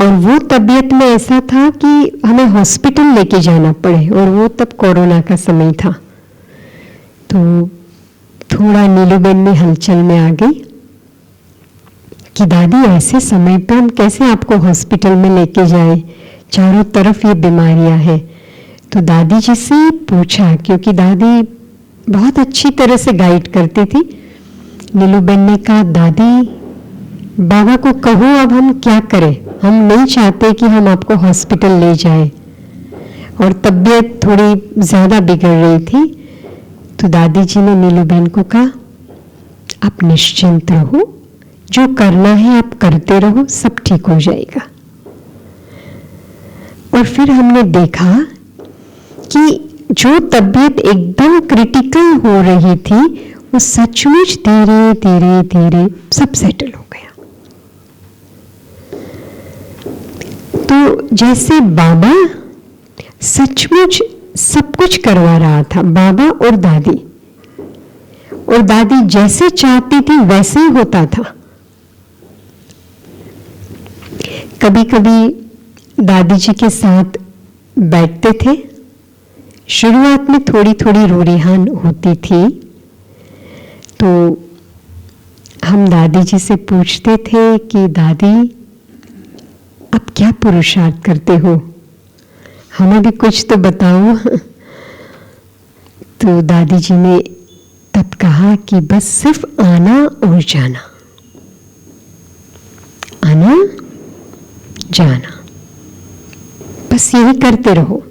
और वो तबीयत में ऐसा था कि हमें हॉस्पिटल लेके जाना पड़े, और वो तब कोरोना का समय था। तो थोड़ा नीलूबेन में हलचल में आ गई कि दादी ऐसे समय पे हम कैसे आपको हॉस्पिटल में लेके जाएं, चारों तरफ ये बीमारियां हैं। तो दादी जी से पूछा, क्योंकि दादी बहुत अच्छी तरह से गाइड करती थी। नीलूबेन ने कहा, दादी बाबा को कहो अब हम क्या करें, हम नहीं चाहते कि हम आपको हॉस्पिटल ले जाएं, और तबीयत थोड़ी ज्यादा बिगड़ रही थी। तो दादी जी ने नीलूबेन को कहा, आप निश्चिंत रहो, जो करना है आप करते रहो, सब ठीक हो जाएगा। और फिर हमने देखा कि जो तबीयत एकदम क्रिटिकल हो रही थी, वो सचमुच धीरे धीरे धीरे सब सेटल हो गया। तो जैसे बाबा सचमुच सब कुछ करवा रहा था, बाबा और दादी जैसे चाहती थी वैसे ही होता था। कभी कभी दादी जी के साथ बैठते थे, शुरुआत में थोड़ी थोड़ी रूरिहान होती थी, तो हम दादी जी से पूछते थे कि दादी आप क्या पुरुषार्थ करते हो, हमें भी कुछ तो बताओ। तो दादी जी ने तब कहा कि बस सिर्फ आना और जाना, आना जाना, बस यही करते रहो।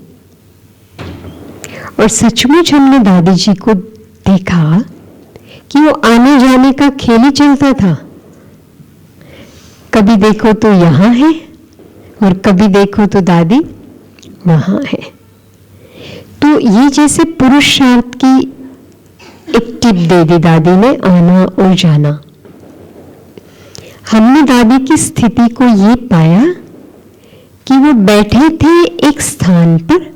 और सचमुच हमने दादी जी को देखा कि वो आने जाने का खेल ही चलता था। कभी देखो तो यहाँ है, और कभी देखो तो दादी वहां है। तो ये जैसे पुरुषार्थ की एक टिप दे दी दादी ने, आना और जाना। हमने दादी की स्थिति को ये पाया कि वो बैठे थे एक स्थान पर,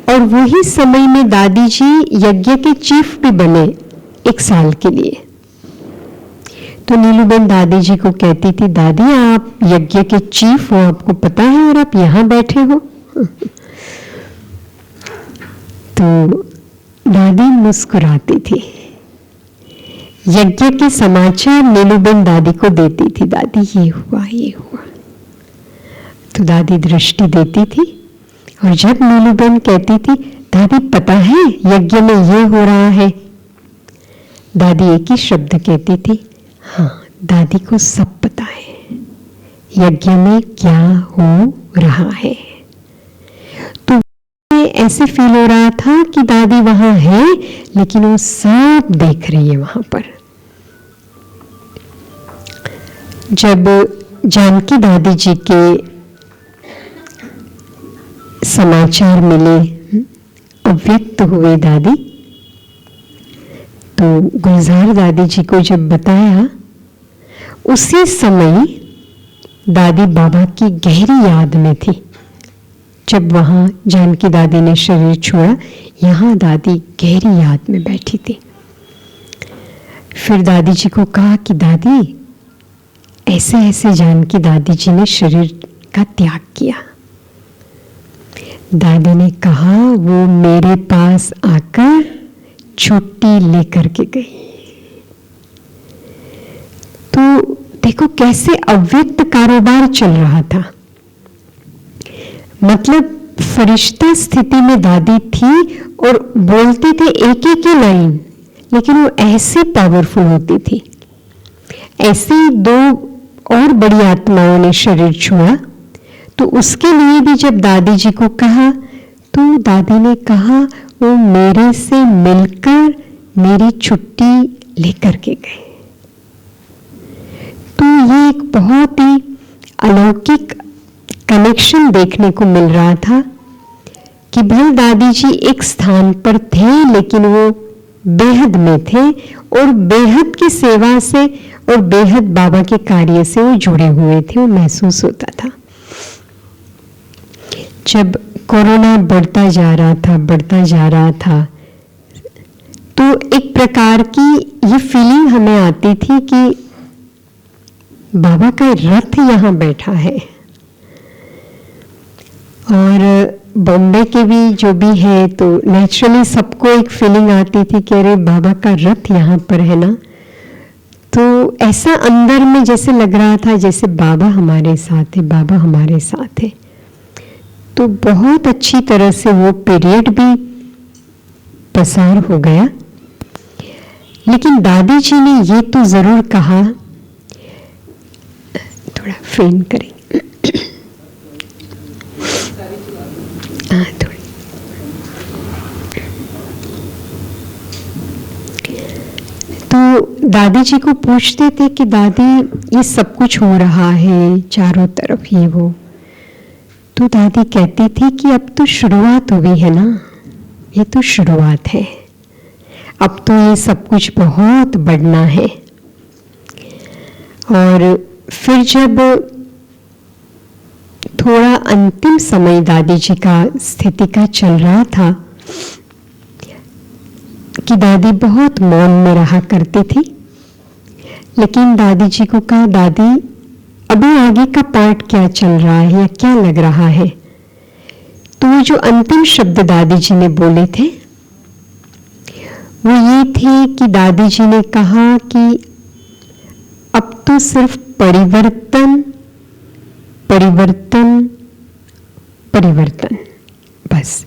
और वही समय में दादी जी यज्ञ के चीफ भी बने 1 साल के लिए। तो नीलूबेन दादी जी को कहती थी, दादी आप यज्ञ के चीफ हो, आपको पता है, और आप यहाँ बैठे हो। तो दादी मुस्कुराती थी। यज्ञ के समाचार नीलूबेन दादी को देती थी, दादी ये हुआ ये हुआ। तो दादी दृष्टि देती थी, और जब नीलूबेन कहती थी दादी पता है यज्ञ में ये हो रहा है, दादी एक ही शब्द कहती थी, हाँ दादी को सब पता है यज्ञ में क्या हो रहा है। तो ऐसे फील हो रहा था कि दादी वहां है लेकिन वो सब देख रही है वहां पर। जब जानकी दादी जी के समाचार मिले, अव्यक्त हुए दादी, तो गुलजार दादी जी को जब बताया, उसी समय दादी बाबा की गहरी याद में थी। जब वहां जानकी दादी ने शरीर छोड़ा, यहाँ दादी गहरी याद में बैठी थी। फिर दादी जी को कहा कि दादी ऐसे ऐसे जानकी दादी जी ने शरीर का त्याग किया। दादी ने कहा वो मेरे पास आकर छुट्टी लेकर के गई। तो देखो कैसे अव्यक्त कारोबार चल रहा था। मतलब फरिश्ता स्थिति में दादी थी और बोलते थे एक एक ही लाइन, लेकिन वो ऐसे पावरफुल होती थी। ऐसे ही दो और बड़ी आत्माओं ने शरीर छोड़ा, तो उसके लिए भी जब दादी जी को कहा, तो दादी ने कहा वो मेरे से मिलकर मेरी छुट्टी लेकर के गए। तो ये एक बहुत ही अलौकिक कनेक्शन देखने को मिल रहा था कि भाई दादी जी एक स्थान पर थे लेकिन वो बेहद में थे और बेहद की सेवा से और बेहद बाबा के कार्य से वो जुड़े हुए थे, वो महसूस होता था। जब कोरोना बढ़ता जा रहा था तो एक प्रकार की ये फीलिंग हमें आती थी कि बाबा का रथ यहाँ बैठा है। और बॉम्बे के भी जो भी है तो नेचुरली सबको एक फीलिंग आती थी कि अरे बाबा का रथ यहाँ पर है ना। तो ऐसा अंदर में जैसे लग रहा था जैसे बाबा हमारे साथ है, बाबा हमारे साथ है। तो बहुत अच्छी तरह से वो पीरियड भी पसार हो गया। लेकिन दादी जी ने ये तो जरूर कहा, थोड़ा फेन करें, थोड़ी। तो दादी जी को पूछते थे कि दादी ये सब कुछ हो रहा है चारों तरफ ये वो, तो दादी कहती थी कि अब तो शुरुआत हुई है ना, ये तो शुरुआत है, अब तो ये सब कुछ बहुत बढ़ना है। और फिर जब थोड़ा अंतिम समय दादी जी का स्थिति का चल रहा था कि दादी बहुत मौन में रहा करती थी, लेकिन दादी जी को कहा दादी अभी आगे का पार्ट क्या चल रहा है या क्या लग रहा है। तो वो जो अंतिम शब्द दादी जी ने बोले थे वो ये थे कि दादी जी ने कहा कि अब तो सिर्फ परिवर्तन परिवर्तन परिवर्तन, बस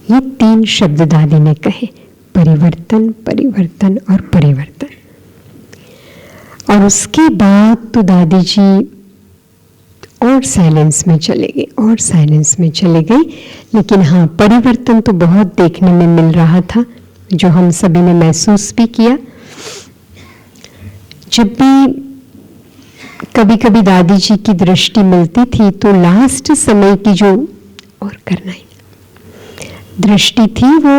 ये 3 शब्द दादी ने कहे, परिवर्तन परिवर्तन और परिवर्तन। और उसके बाद तो दादी जी और साइलेंस में चले गए और साइलेंस में चले गए। लेकिन हाँ, परिवर्तन तो बहुत देखने में मिल रहा था जो हम सभी ने महसूस भी किया। जब भी कभी कभी दादी जी की दृष्टि मिलती थी तो लास्ट समय की जो और करना ही दृष्टि थी वो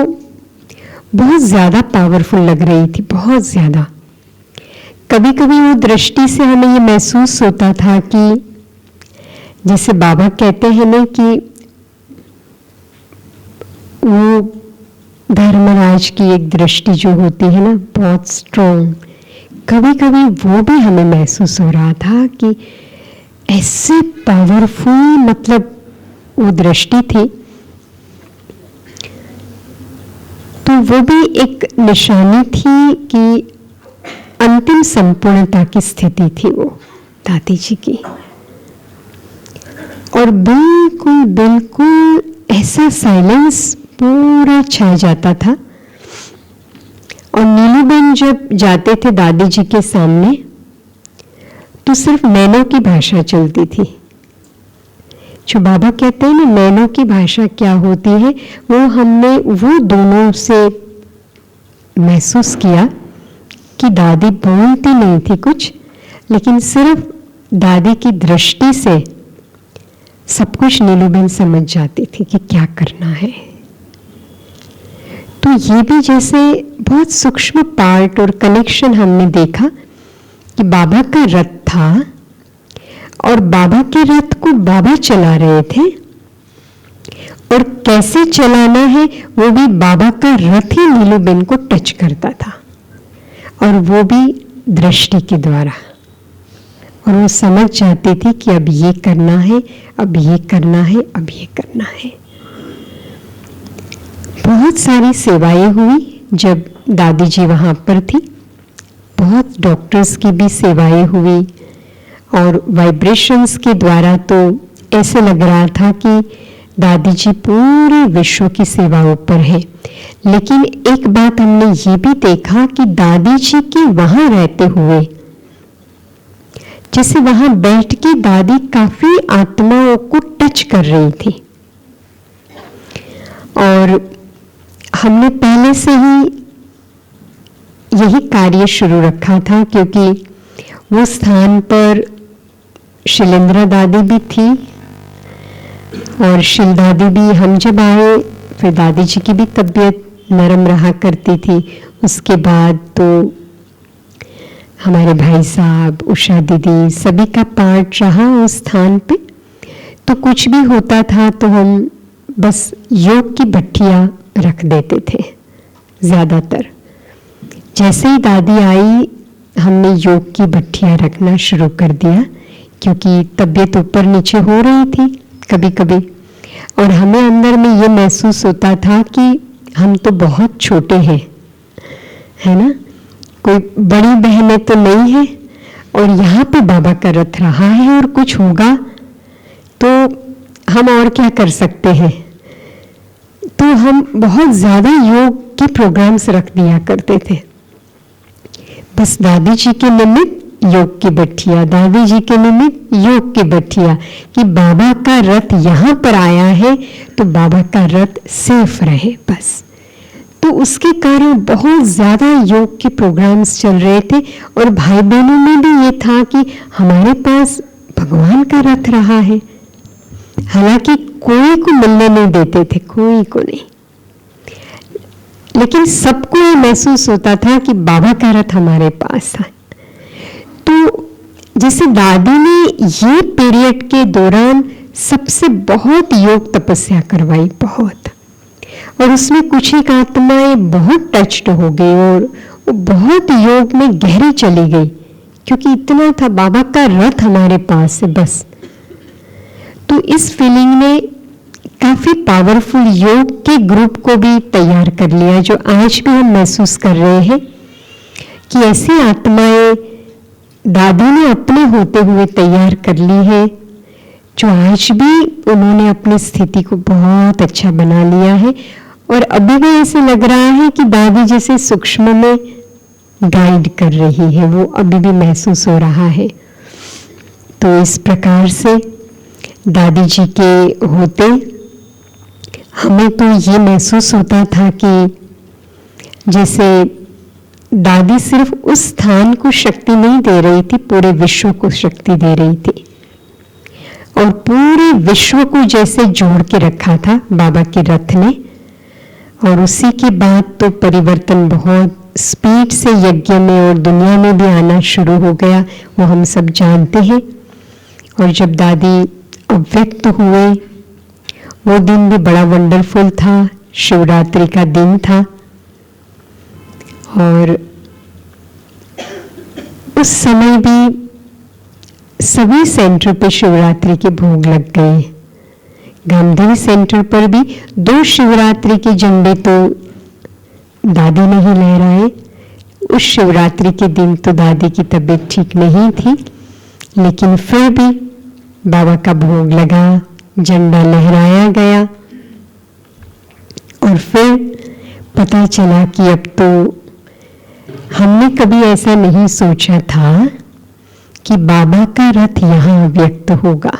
बहुत ज्यादा पावरफुल लग रही थी, बहुत ज्यादा। कभी कभी वो दृष्टि से हमें ये महसूस होता था कि जैसे बाबा कहते हैं ना कि वो धर्मराज की एक दृष्टि जो होती है ना बहुत स्ट्रॉन्ग, कभी कभी वो भी हमें महसूस हो रहा था कि ऐसे पावरफुल मतलब वो दृष्टि थी। तो वो भी एक निशानी थी कि अंतिम संपूर्णता की स्थिति थी वो दादी जी की। और बिल्कुल बिल्कुल ऐसा साइलेंस पूरा छा जाता था। और नीलूबेन जब जाते थे दादी जी के सामने तो सिर्फ नैनो की भाषा चलती थी। जो बाबा कहते हैं ना नैनो की भाषा क्या होती है, वो हमने वो दोनों से महसूस किया कि दादी बोलती नहीं थी कुछ, लेकिन सिर्फ दादी की दृष्टि से सब कुछ नीलूबेन समझ जाती थी कि क्या करना है। तो ये भी जैसे बहुत सूक्ष्म पार्ट और कनेक्शन हमने देखा कि बाबा का रथ था और बाबा के रथ को बाबा चला रहे थे, और कैसे चलाना है वो भी बाबा का रथ ही नीलूबेन को टच करता था, और वो भी दृष्टि के द्वारा। और वो समझ जाती थी कि अब ये करना है, अब ये करना है, अब ये करना है। बहुत सारी सेवाएं हुई जब दादी जी वहाँ पर थी। बहुत डॉक्टर्स की भी सेवाएं हुई, और वाइब्रेशंस के द्वारा तो ऐसे लग रहा था कि दादी जी पूरे विश्व की सेवाओं पर है। लेकिन एक बात हमने ये भी देखा कि दादी जी के वहाँ रहते हुए, जैसे वहाँ बैठ के दादी काफी आत्माओं को टच कर रही थी। और हमने पहले से ही यही कार्य शुरू रखा था, क्योंकि वो स्थान पर शिलेंद्रा दादी भी थी और शिल दादी भी। हम जब आए फिर दादी जी की भी तबीयत नरम रहा करती थी। उसके बाद तो हमारे भाई साहब, उषा दीदी, सभी का पार्ट रहा उस स्थान पे। तो कुछ भी होता था तो हम बस योग की भट्टियाँ रख देते थे ज़्यादातर। जैसे ही दादी आई हमने योग की भट्टियाँ रखना शुरू कर दिया, क्योंकि तबीयत ऊपर नीचे हो रही थी कभी कभी, और हमें अंदर में ये महसूस होता था कि हम तो बहुत छोटे हैं, है ना, कोई बड़ी बहनें तो नहीं है, और यहाँ पे बाबा का रथ रहा है और कुछ होगा तो हम और क्या कर सकते हैं। तो हम बहुत ज़्यादा योग के प्रोग्राम्स रख दिया करते थे, बस दादी जी के निमित्त योग की भट्टियाँ, दादी जी के निमित्त योग की भट्टियाँ, कि बाबा का रथ यहाँ पर आया है तो बाबा का रथ सेफ रहे बस। तो उसके कारण बहुत ज़्यादा योग के प्रोग्राम्स चल रहे थे, और भाई बहनों में भी ये था कि हमारे पास भगवान का रथ रहा है। हालांकि कोई को मिलने नहीं देते थे, कोई को नहीं, लेकिन सबको ये महसूस होता था कि बाबा का रथ हमारे पास था। तो जैसे दादी ने ये पीरियड के दौरान सबसे बहुत योग तपस्या करवाई, बहुत, और उसमें कुछ एक आत्माएं बहुत टच्ड हो गई और वो बहुत योग में गहरी चली गई, क्योंकि इतना था बाबा का रथ हमारे पास है बस। तो इस फीलिंग ने काफी पावरफुल योग के ग्रुप को भी तैयार कर लिया, जो आज भी हम महसूस कर रहे हैं कि ऐसी आत्माएं दादी ने अपने होते हुए तैयार कर ली है, जो आज भी उन्होंने अपनी स्थिति को बहुत अच्छा बना लिया है। और अभी भी ऐसे लग रहा है कि दादी जैसे सूक्ष्म में गाइड कर रही है, वो अभी भी महसूस हो रहा है। तो इस प्रकार से दादी जी के होते हमें तो ये महसूस होता था कि जैसे दादी सिर्फ उस स्थान को शक्ति नहीं दे रही थी, पूरे विश्व को शक्ति दे रही थी, और पूरे विश्व को जैसे जोड़ के रखा था बाबा के रथ ने। और उसी के बाद तो परिवर्तन बहुत स्पीड से यज्ञ में और दुनिया में भी आना शुरू हो गया, वो हम सब जानते हैं। और जब दादी अव्यक्त हुए, वो दिन भी बड़ा वंडरफुल था, शिवरात्रि का दिन था, और उस समय भी सभी सेंटर पे शिवरात्रि के भोग लग गए। गामदेवी सेंटर पर भी 2 शिवरात्रि के झंडे तो दादी ने ही लहराए। उस शिवरात्रि के दिन तो दादी की तबीयत ठीक नहीं थी, लेकिन फिर भी बाबा का भोग लगा, झंडा लहराया गया, और फिर पता चला कि अब तो हमने कभी ऐसा नहीं सोचा था कि बाबा का रथ यहाँ व्यक्त होगा।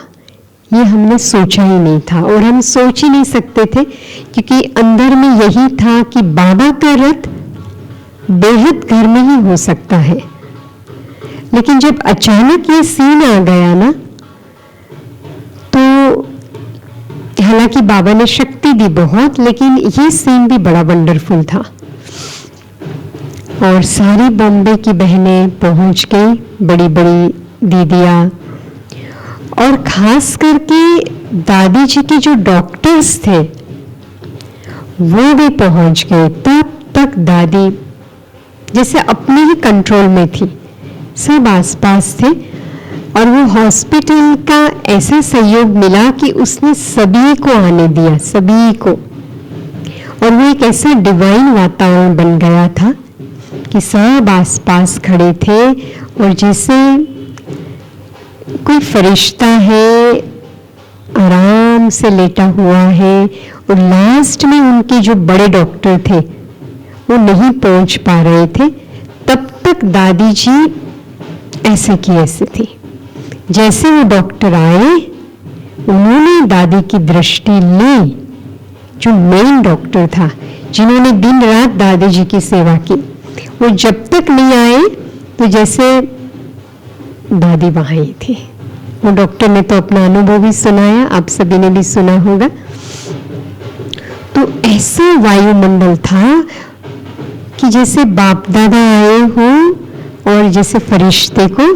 ये हमने सोचा ही नहीं था और हम सोच ही नहीं सकते थे, क्योंकि अंदर में यही था कि बाबा का रथ बेहद घर में ही हो सकता है। लेकिन जब अचानक ये सीन आ गया ना, तो हालांकि बाबा ने शक्ति दी बहुत, लेकिन ये सीन भी बड़ा वंडरफुल था। और सारी बॉम्बे की बहनें पहुंच गई, बड़ी बड़ी दीदियाँ, और खास करके दादी जी के जो डॉक्टर्स थे वो भी पहुंच गए। तब तक दादी जैसे अपने ही कंट्रोल में थी, सब आसपास थे, और वो हॉस्पिटल का ऐसा सहयोग मिला कि उसने सभी को आने दिया, सभी को। और वो एक ऐसा डिवाइन वातावरण बन गया था कि सब आसपास खड़े थे, और जैसे कोई फरिश्ता है आराम से लेटा हुआ है, और लास्ट में उनके जो बड़े डॉक्टर थे वो नहीं पहुंच पा रहे थे, तब तक दादी जी ऐसे की ऐसे थी। जैसे वो डॉक्टर आए, उन्होंने दादी की दृष्टि ली, जो मेन डॉक्टर था, जिन्होंने दिन रात दादी जी की सेवा की, वो जब तक नहीं आए तो जैसे दादी वहां ही थी। वो डॉक्टर ने तो अपना अनुभव भी सुनाया, आप सभी ने भी सुना होगा। तो ऐसा वायुमंडल था कि जैसे बाप दादा आए हों और जैसे फरिश्ते को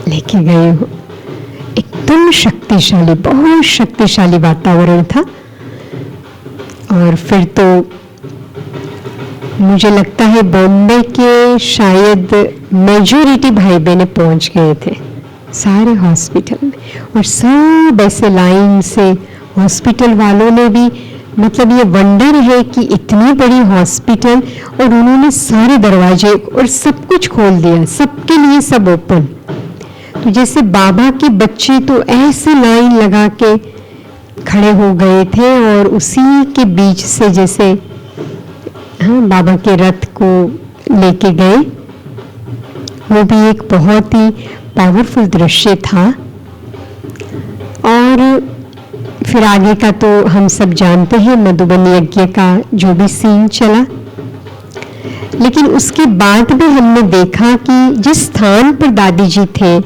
लेके गए हो। एकदम शक्तिशाली, बहुत शक्तिशाली वातावरण था। और फिर तो मुझे लगता है बॉम्बे के शायद मेजॉरिटी भाई बहन पहुंच गए थे सारे हॉस्पिटल में, और सब ऐसे लाइन से हॉस्पिटल वालों ने भी, मतलब ये वंडर है कि इतनी बड़ी हॉस्पिटल और उन्होंने सारे दरवाजे और सब कुछ खोल दिया, सबके लिए सब ओपन। तो जैसे बाबा के बच्चे तो ऐसे लाइन लगा के खड़े हो गए थे, और उसी के बीच से जैसे बाबा के रथ को लेके गए। वो भी एक बहुत ही पावरफुल दृश्य था। और फिर आगे का तो हम सब जानते हैं, मधुबन यज्ञ का जो भी सीन चला। लेकिन उसके बाद भी हमने देखा कि जिस स्थान पर दादी जी थे,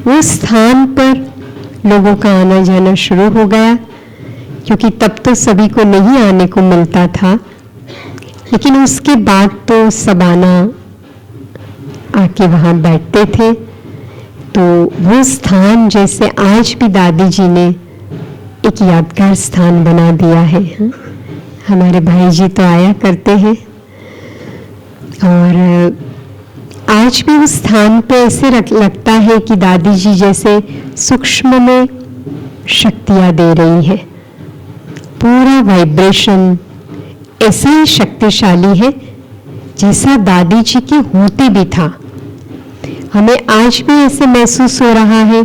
वो स्थान पर लोगों का आना जाना शुरू हो गया, क्योंकि तब तो सभी को नहीं आने को मिलता था। लेकिन उसके बाद तो सब आना आके वहाँ बैठते थे। तो वो स्थान जैसे आज भी दादी जी ने एक यादगार स्थान बना दिया है। हमारे भाई जी तो आया करते हैं, और आज भी उस स्थान पे ऐसे लगता है कि दादी जी जैसे सूक्ष्म में शक्तियाँ दे रही है। पूरा वाइब्रेशन ऐसा ही शक्तिशाली है जैसा दादी जी के होते भी था। हमें आज भी ऐसे महसूस हो रहा है,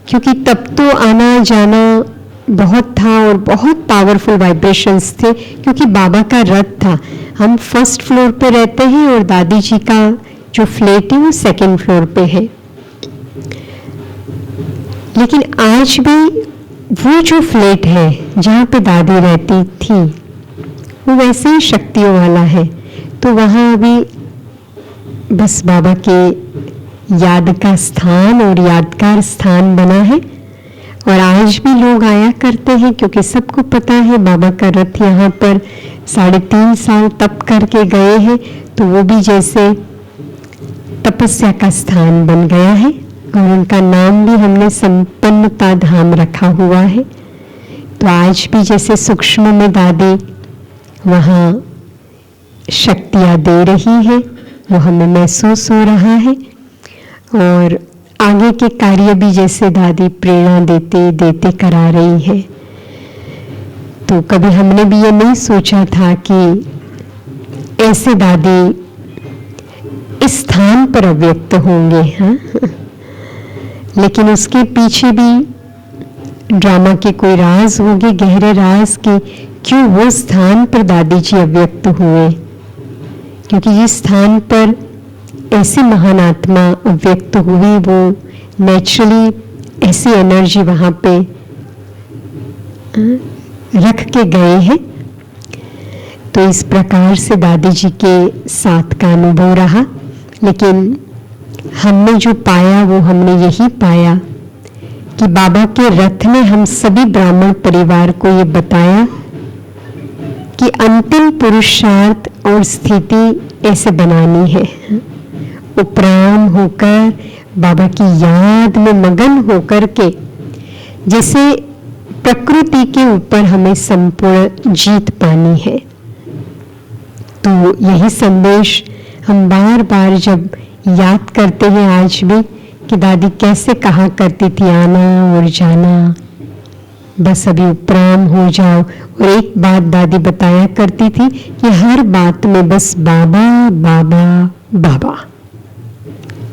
क्योंकि तब तो आना जाना बहुत था और बहुत पावरफुल वाइब्रेशंस थे, क्योंकि बाबा का रथ था। हम फर्स्ट फ्लोर पे रहते हैं और दादी जी का जो फ्लैट है वो सेकंड फ्लोर पे है। लेकिन आज भी वो जो फ्लैट है जहाँ पे दादी रहती थी, वो वैसे ही शक्तियों वाला है। तो वहाँ अभी बस बाबा के याद का स्थान और यादगार स्थान बना है, और आज भी लोग आया करते हैं, क्योंकि सबको पता है बाबा का रथ यहाँ पर 3.5 साल तप करके गए हैं। तो वो भी जैसे तपस्या का स्थान बन गया है, और उनका नाम भी हमने संपन्नता धाम रखा हुआ है। तो आज भी जैसे सूक्ष्म में दादी वहाँ शक्तियाँ दे रही है, वो हमें महसूस हो रहा है। और आगे के कार्य भी जैसे दादी प्रेरणा देते देते करा रही है। तो कभी हमने भी ये नहीं सोचा था कि ऐसे दादी इस स्थान पर अव्यक्त होंगे। हाँ, लेकिन उसके पीछे भी ड्रामा के कोई राज होंगे, गहरे राज के, क्यों वो स्थान पर दादी जी अव्यक्त हुए, क्योंकि जिस स्थान पर ऐसी महान आत्मा अव्यक्त हुई वो नेचुरली ऐसी एनर्जी वहाँ पे रख के गए हैं। तो इस प्रकार से दादी जी के साथ का अनुभव रहा। लेकिन हमने जो पाया वो हमने यही पाया कि बाबा के रथ ने हम सभी ब्राह्मण परिवार को ये बताया कि अंतिम पुरुषार्थ और स्थिति ऐसे बनानी है, उपराम होकर बाबा की याद में मगन होकर के, जैसे प्रकृति के ऊपर हमें संपूर्ण जीत पानी है। तो यही संदेश हम बार बार जब याद करते हैं आज भी कि दादी कैसे कहा करती थी आना और जाना, बस अभी उपराम हो जाओ। और एक बात दादी बताया करती थी कि हर बात में बस बाबा बाबा बाबा,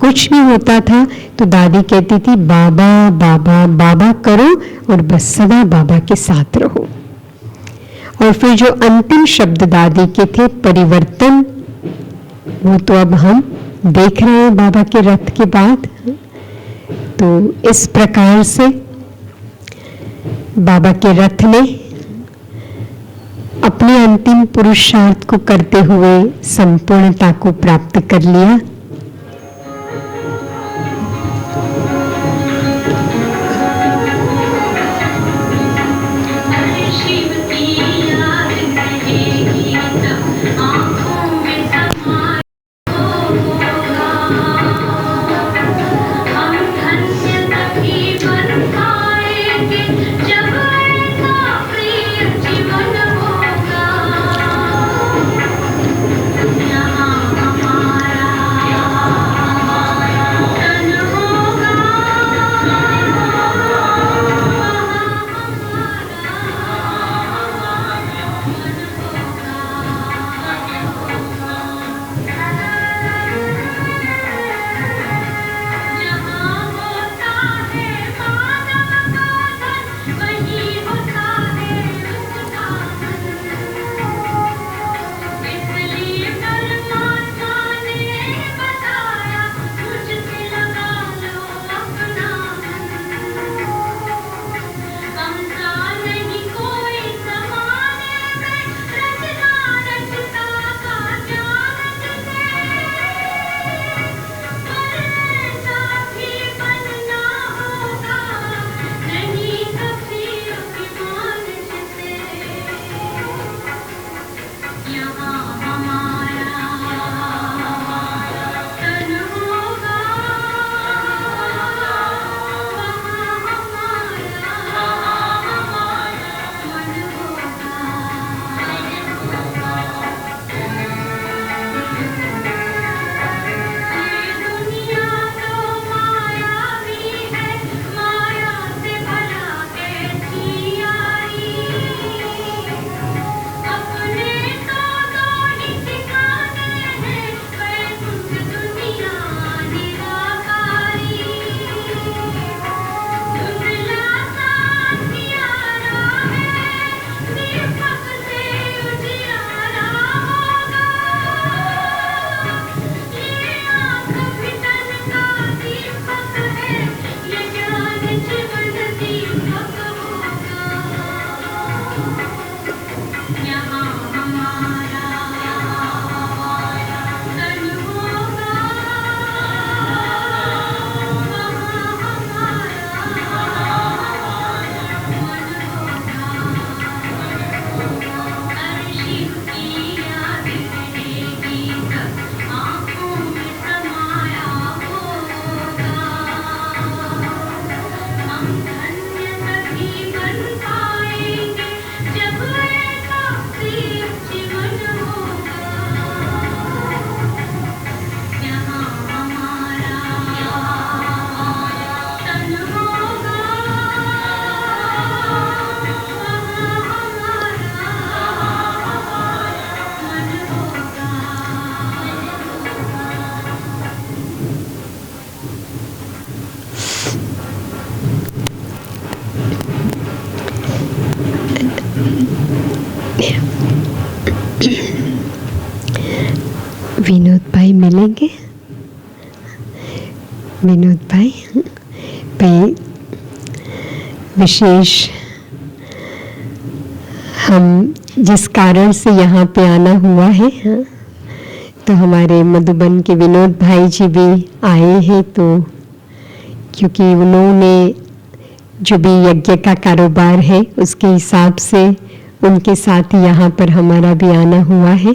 कुछ भी होता था तो दादी कहती थी बाबा बाबा बाबा करो और बस सदा बाबा के साथ रहो। और फिर जो अंतिम शब्द दादी के थे परिवर्तन, वो तो अब हम देख रहे हैं बाबा के रथ के बाद। तो इस प्रकार से बाबा के रथ ने अपने अंतिम पुरुषार्थ को करते हुए संपूर्णता को प्राप्त कर लिया। विनोद भाई मिलेंगे? विनोद भाई विशेष हम जिस कारण से यहाँ पे आना हुआ है, हाँ, तो हमारे मधुबन के विनोद भाई जी भी आए हैं, तो क्योंकि उन्होंने जो भी यज्ञ का कारोबार है उसके हिसाब से उनके साथ यहाँ पर हमारा भी आना हुआ है,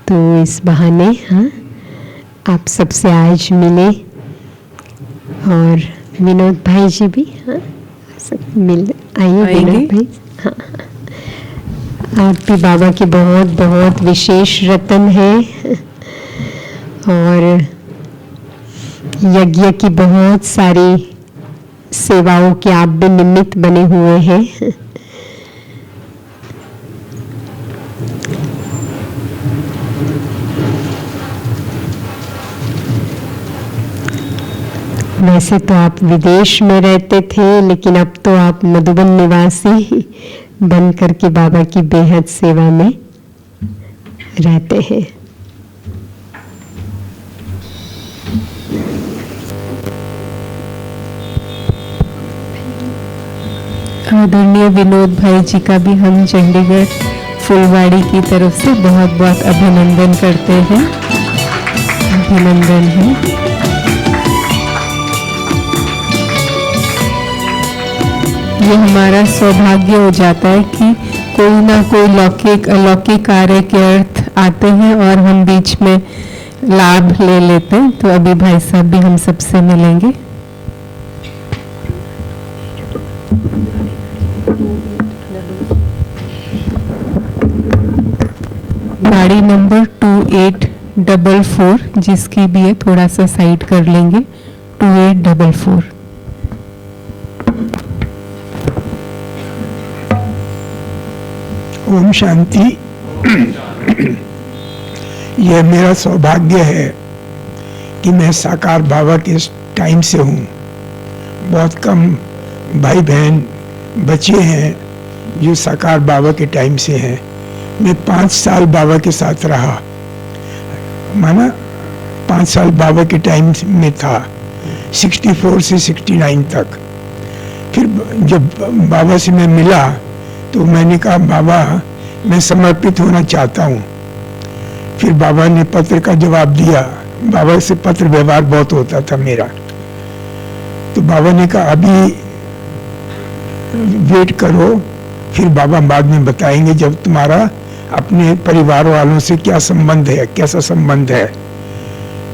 तो इस बहाने हाँ आप सबसे आज मिले और विनोद भाई जी भी हाँ सब मिल आइए विनोद भाई। हाँ आप भी बाबा के बहुत बहुत विशेष रतन है और यज्ञ की बहुत सारी सेवाओं के आप भी निमित्त बने हुए हैं। वैसे तो आप विदेश में रहते थे, लेकिन अब तो आप मधुबन निवासी बन करके बाबा की बेहद सेवा में रहते हैं। आदरणीय विनोद भाई जी का भी हम चंडीगढ़ फुलवाड़ी की तरफ से बहुत बहुत अभिनंदन करते हैं। अभिनंदन है। ये हमारा सौभाग्य हो जाता है कि कोई ना कोई लौकिक अलौकिक कार्य के अर्थ आते हैं और हम बीच में लाभ ले लेते हैं। तो अभी भाई साहब भी हम सबसे मिलेंगे। गाड़ी नंबर 2844 जिसकी भी है थोड़ा सा साइड कर लेंगे। 2844। ओम शांति। यह मेरा सौभाग्य है कि मैं साकार बाबा के टाइम से हूँ। बहुत कम भाई बहन बच्चे हैं जो साकार बाबा के टाइम से हैं। मैं 5 साल बाबा के साथ रहा, माना 5 साल बाबा के टाइम में था, 64 से 69 तक। फिर जब बाबा से मैं मिला तो मैंने कहा बाबा मैं समर्पित होना चाहता हूँ। फिर बाबा ने पत्र का जवाब दिया। बाबा से पत्र व्यवहार बहुत होता था मेरा, तो बाबा ने कहा अभी वेट करो, फिर बाबा बाद में बताएंगे जब तुम्हारा अपने परिवार वालों से क्या संबंध है, कैसा संबंध है।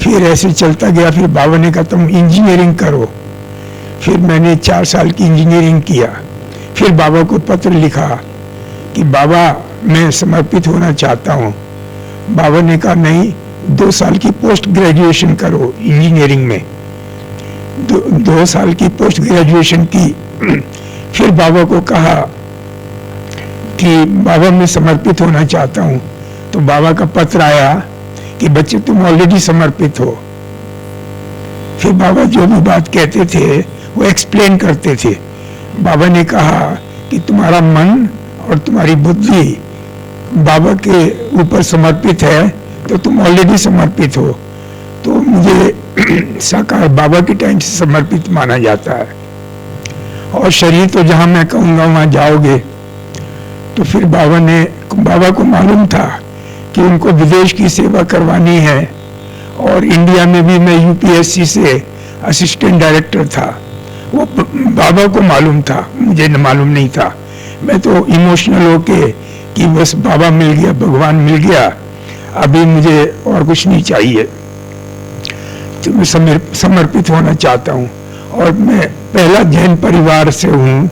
फिर ऐसे चलता गया। फिर बाबा ने कहा तुम इंजीनियरिंग करो। फिर मैंने 4 साल की इंजीनियरिंग किया। फिर बाबा को पत्र लिखा कि बाबा मैं समर्पित होना चाहता हूँ। बाबा ने कहा नहीं, 2 साल की पोस्ट ग्रेजुएशन करो इंजीनियरिंग में। 2 साल की पोस्ट ग्रेजुएशन की। फिर बाबा को कहा कि बाबा मैं समर्पित होना चाहता हूँ। तो बाबा का पत्र आया कि बच्चे तुम ऑलरेडी समर्पित हो। फिर बाबा जो भी बात कहते थे वो एक्सप्लेन करते थे। बाबा ने कहा कि तुम्हारा मन और तुम्हारी बुद्धि बाबा के ऊपर समर्पित है, तो तुम ऑलरेडी समर्पित हो। तो मुझे साकार बाबा के टाइम से समर्पित माना जाता है। और शरीर तो जहां मैं कहूँगा वहां जाओगे। तो फिर बाबा को मालूम था कि उनको विदेश की सेवा करवानी है, और इंडिया में भी मैं यूपीएससी से असिस्टेंट डायरेक्टर था। वो बाबा को मालूम था, मुझे मालूम नहीं था। मैं तो इमोशनल होके कि बस बाबा मिल गया, भगवान मिल गया, अभी मुझे और कुछ नहीं चाहिए, तो मैं समर्पित होना चाहता हूँ। और मैं पहला जैन परिवार से हूँ।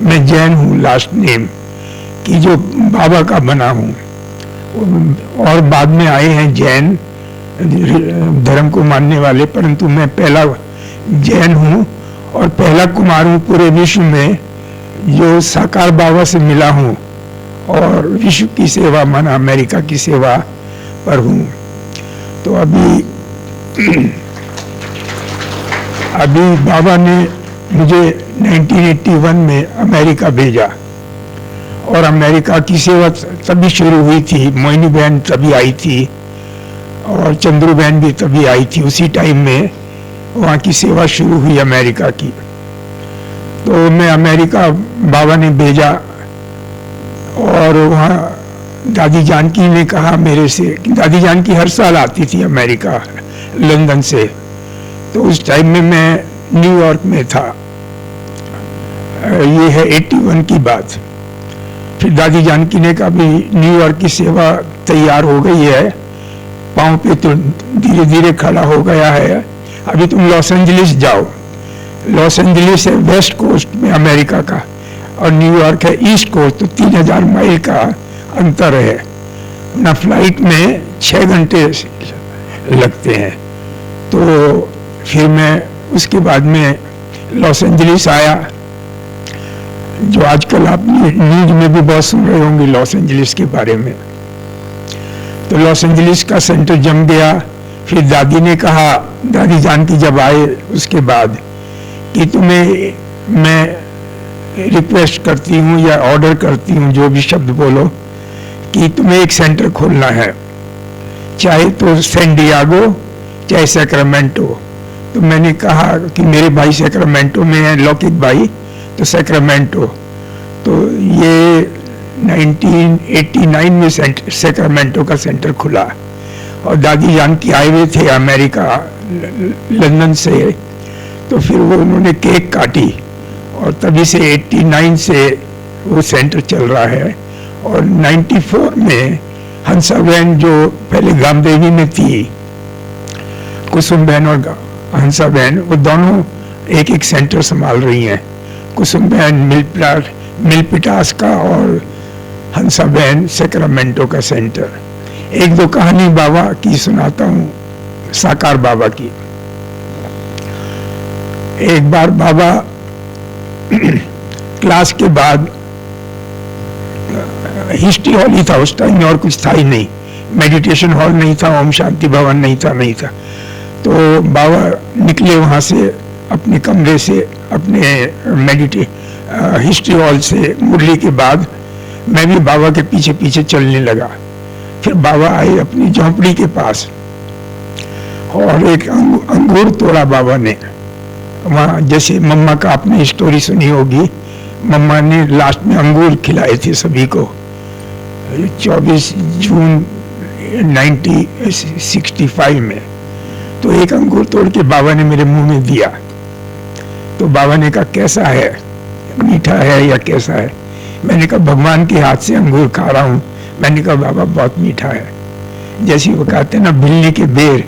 मैं जैन हूँ लास्ट नेम कि जो बाबा का बना हूँ। और बाद में आए हैं जैन धर्म को मानने वाले, परंतु मैं पहला जैन हूँ और पहला कुमार हूँ पूरे विश्व में जो साकार बाबा से मिला हूँ और विश्व की सेवा माना अमेरिका की सेवा पर हूँ। तो अभी बाबा ने मुझे 1981 में अमेरिका भेजा और अमेरिका की सेवा तभी शुरू हुई थी, मोहिनी बहन तभी आई थी और चंद्रू बहन भी तभी आई थी, उसी टाइम में वहाँ की सेवा शुरू हुई अमेरिका की। तो मैं अमेरिका बाबा ने भेजा और वहाँ दादी जानकी ने कहा मेरे से, दादी जानकी हर साल आती थी अमेरिका लंदन से, तो उस टाइम में मैं न्यूयॉर्क में था, ये है 81 की बात। फिर दादी जानकी ने कहा भी न्यूयॉर्क की सेवा तैयार हो गई है, पाँव पे तो धीरे धीरे खड़ा हो गया है, अभी तुम लॉस एंजलिस जाओ। लॉस एंजलिस है वेस्ट कोस्ट में अमेरिका का और न्यूयॉर्क है ईस्ट कोस्ट, तो 3000 माइल का अंतर है ना, फ्लाइट में 6 घंटे लगते हैं। तो फिर मैं उसके बाद में लॉस एंजलिस आया, जो आजकल आप न्यूज में भी बहुत सुन रहे होंगे लॉस एंजलिस के बारे में। तो लॉस एंजलिस का सेंटर जम गया। फिर दादी ने कहा, दादी जानकी जब आए उसके बाद, कि तुम्हें मैं रिक्वेस्ट करती हूँ या ऑर्डर करती हूँ, जो भी शब्द बोलो, कि तुम्हें एक सेंटर खोलना है, चाहे तो सैन डिएगो चाहे सैक्रामेंटो। तो मैंने कहा कि मेरे भाई सैक्रामेंटो में है, लौकिक भाई, तो सैक्रामेंटो। तो ये 1989 में सैक्रामेंटो का सेंटर खुला और दादी जानकी आए हुए थे अमेरिका लंदन से, तो फिर वो उन्होंने केक काटी और तभी से 89 से वो सेंटर चल रहा है। और 94 में हंसा बहन जो पहले गामदेवी में थी, कुसुम बहन और हंसा बहन, वो दोनों एक एक सेंटर संभाल रही हैं। कुसुम बहन मिलपिटास का और हंसा बहन सैक्रामेंटो का सेंटर। एक दो कहानी बाबा की सुनाता हूँ, साकार बाबा की। एक बार बाबा क्लास के बाद, हिस्ट्री हॉल ही था उस टाइम और कुछ था ही नहीं, मेडिटेशन हॉल नहीं था, ओम शांति भवन नहीं था। तो बाबा निकले वहाँ से अपने कमरे से, अपने हिस्ट्री हॉल से मुरली के बाद मैं भी बाबा के पीछे पीछे चलने लगा। फिर बाबा आए अपनी झोंपड़ी के पास और एक अंगूर तोड़ा बाबा ने वहाँ। जैसे मम्मा का आपने स्टोरी सुनी होगी, मम्मा ने लास्ट में अंगूर खिलाए थे सभी को। 24 जून 1965 में तो एक अंगूर तोड़ के बाबा ने मेरे मुंह में दिया। तो बाबा ने कहा कैसा है, मीठा है या कैसा है? मैंने कहा भगवान के हाथ से अंगूर खा रहा हूँ। मैंने कहा बाबा बहुत मीठा है। जैसे वो कहते हैं ना बिल्ली के बेर,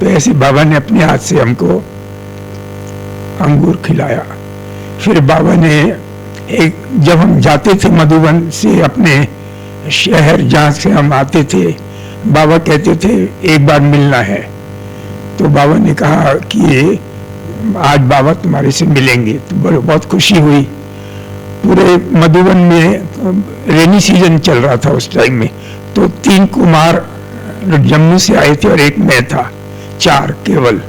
तो ऐसे बाबा ने अपने हाथ से हमको अंगूर खिलाया। फिर बाबा ने जब हम जाते थे मधुबन से अपने शहर जहाँ से हम आते थे, बाबा कहते थे एक बार मिलना है। तो बाबा ने कहा कि आज बाबा तुम्हारे से मिलेंगे। तो बहुत खुशी हुई। पूरे मधुबन में रेनी सीजन चल रहा था उस टाइम में, तो 3 कुमार जम्मू से आए थे और एक मैं था, 4 केवल।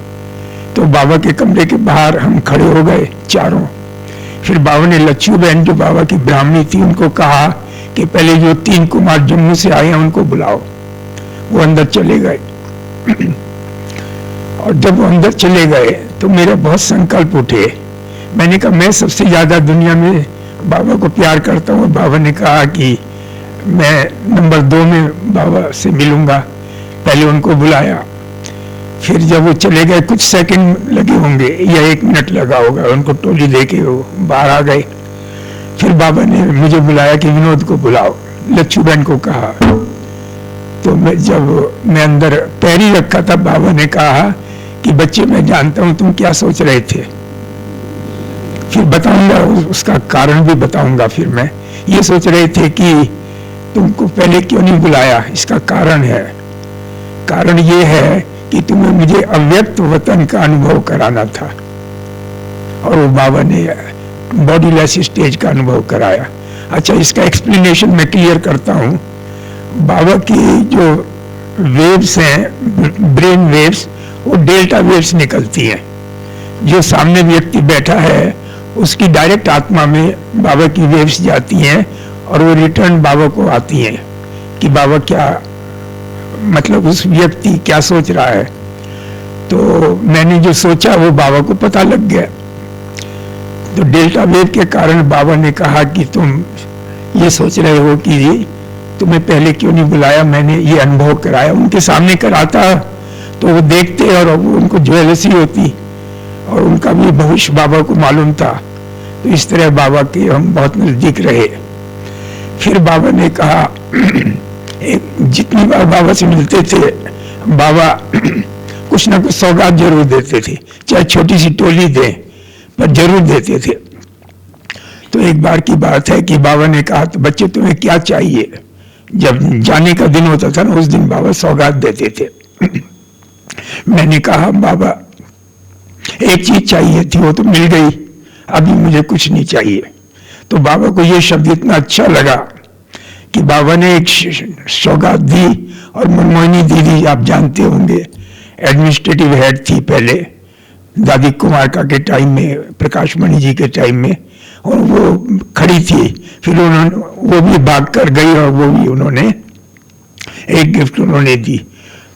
तो बाबा के कमरे के बाहर हम खड़े हो गए चारों। फिर बाबा ने लच्छू बहन जो बाबा की ब्राह्मणी थी उनको कहा कि पहले जो 3 कुमार जम्मू से आए हैं उनको बुलाओ। वो अंदर चले गए और जब वो अंदर चले गए तो मेरे बहुत संकल्प उठे। मैंने कहा मैं सबसे ज्यादा दुनिया में बाबा को प्यार करता हूँ। बाबा ने कहा कि मैं नंबर 2 में बाबा से मिलूंगा। पहले उनको बुलाया, फिर जब वो चले गए कुछ सेकंड लगे होंगे या 1 मिनट लगा होगा, उनको टोली देके वो बाहर आ गए। फिर बाबा ने मुझे बुलाया कि विनोद को बुलाओ। लच्छू बहन को कहा। तो जब मैं अंदर पैर ही रखा था, बाबा ने कहा कि बच्चे मैं जानता हूं तुम क्या सोच रहे थे। फिर बताऊंगा, उसका कारण भी बताऊंगा। फिर मैं ये सोच रहे थे कि तुमको पहले क्यों नहीं बुलाया, इसका कारण है। कारण ये है कि तुम्हें मुझे अव्यक्त वतन का अनुभव कराना था और वो बाबा ने बॉडीलेस स्टेज का अनुभव कराया। अच्छा, इसका एक्सप्लेनेशन मैं क्लियर करता हूँ। बाबा की जो वेव्स हैं, ब्रेन वेव्स, वो डेल्टा वेव्स निकलती हैं। जो सामने व्यक्ति बैठा है उसकी डायरेक्ट आत्मा में बाबा की वेव्स जाती हैं और वो रिटर्न बाबा को आती हैं कि बाबा क्या मतलब उस व्यक्ति क्या सोच रहा है। तो मैंने जो सोचा वो बाबा को पता लग गया। तो डेल्टा वेव के कारण बाबा ने कहा कि तुम ये सोच रहे हो कि तुम्हें पहले क्यों नहीं बुलाया, मैंने ये अनुभव कराया। उनके सामने कराता तो वो देखते और वो उनको ज्वेलसी होती और उनका भी भविष्य बाबा को मालूम था। तो इस तरह बाबा के हम बहुत नजदीक रहे। फिर बाबा ने कहा जितनी बार बाबा से मिलते थे बाबा कुछ ना कुछ सौगात जरूर देते थे, चाहे छोटी सी टोली दें पर जरूर देते थे। तो एक बार की बात है कि बाबा ने कहा तो बच्चे तुम्हें क्या चाहिए। जब जाने का दिन होता था ना उस दिन बाबा सौगात देते थे। मैंने कहा बाबा एक चीज चाहिए थी वो तो मिल गई, अभी मुझे कुछ नहीं चाहिए। तो बाबा को ये शब्द इतना अच्छा लगा कि बाबा ने एक सौगात दी। और मनमोहिनी दीदी आप जानते होंगे एडमिनिस्ट्रेटिव हेड थी पहले दादी कुमार का के टाइम में, प्रकाश मणि जी के टाइम में, और वो खड़ी थी। फिर उन्होंने वो भी भाग कर गई और वो भी उन्होंने एक गिफ्ट उन्होंने दी।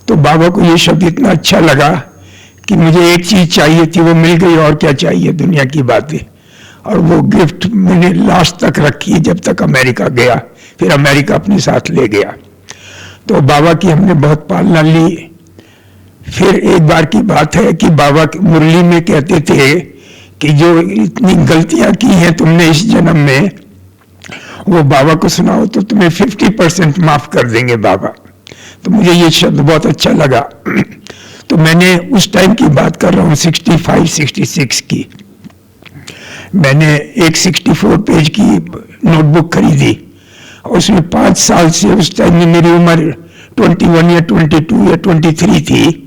तो बाबा को ये शब्द इतना अच्छा लगा कि मुझे एक चीज चाहिए थी वो मिल गई, और क्या चाहिए दुनिया की बातें। और वो गिफ्ट मैंने लास्ट तक रखी जब तक अमेरिका गया, फिर अमेरिका अपने साथ ले गया। तो बाबा की हमने बहुत पालना ली। फिर एक बार की बात है कि बाबा मुरली में कहते थे कि जो इतनी गलतियां की हैं तुमने इस जन्म में, वो बाबा को सुनाओ तो तुम्हें 50% माफ कर देंगे बाबा। तो मुझे ये शब्द बहुत अच्छा लगा। तो मैंने उस टाइम की बात कर रहा हूँ 65-66 की। मैंने एक 64 पेज की नोटबुक खरीदी और उसमें 5 साल से, उस टाइम में मेरी उम्र 21 या 22 या 23 थी,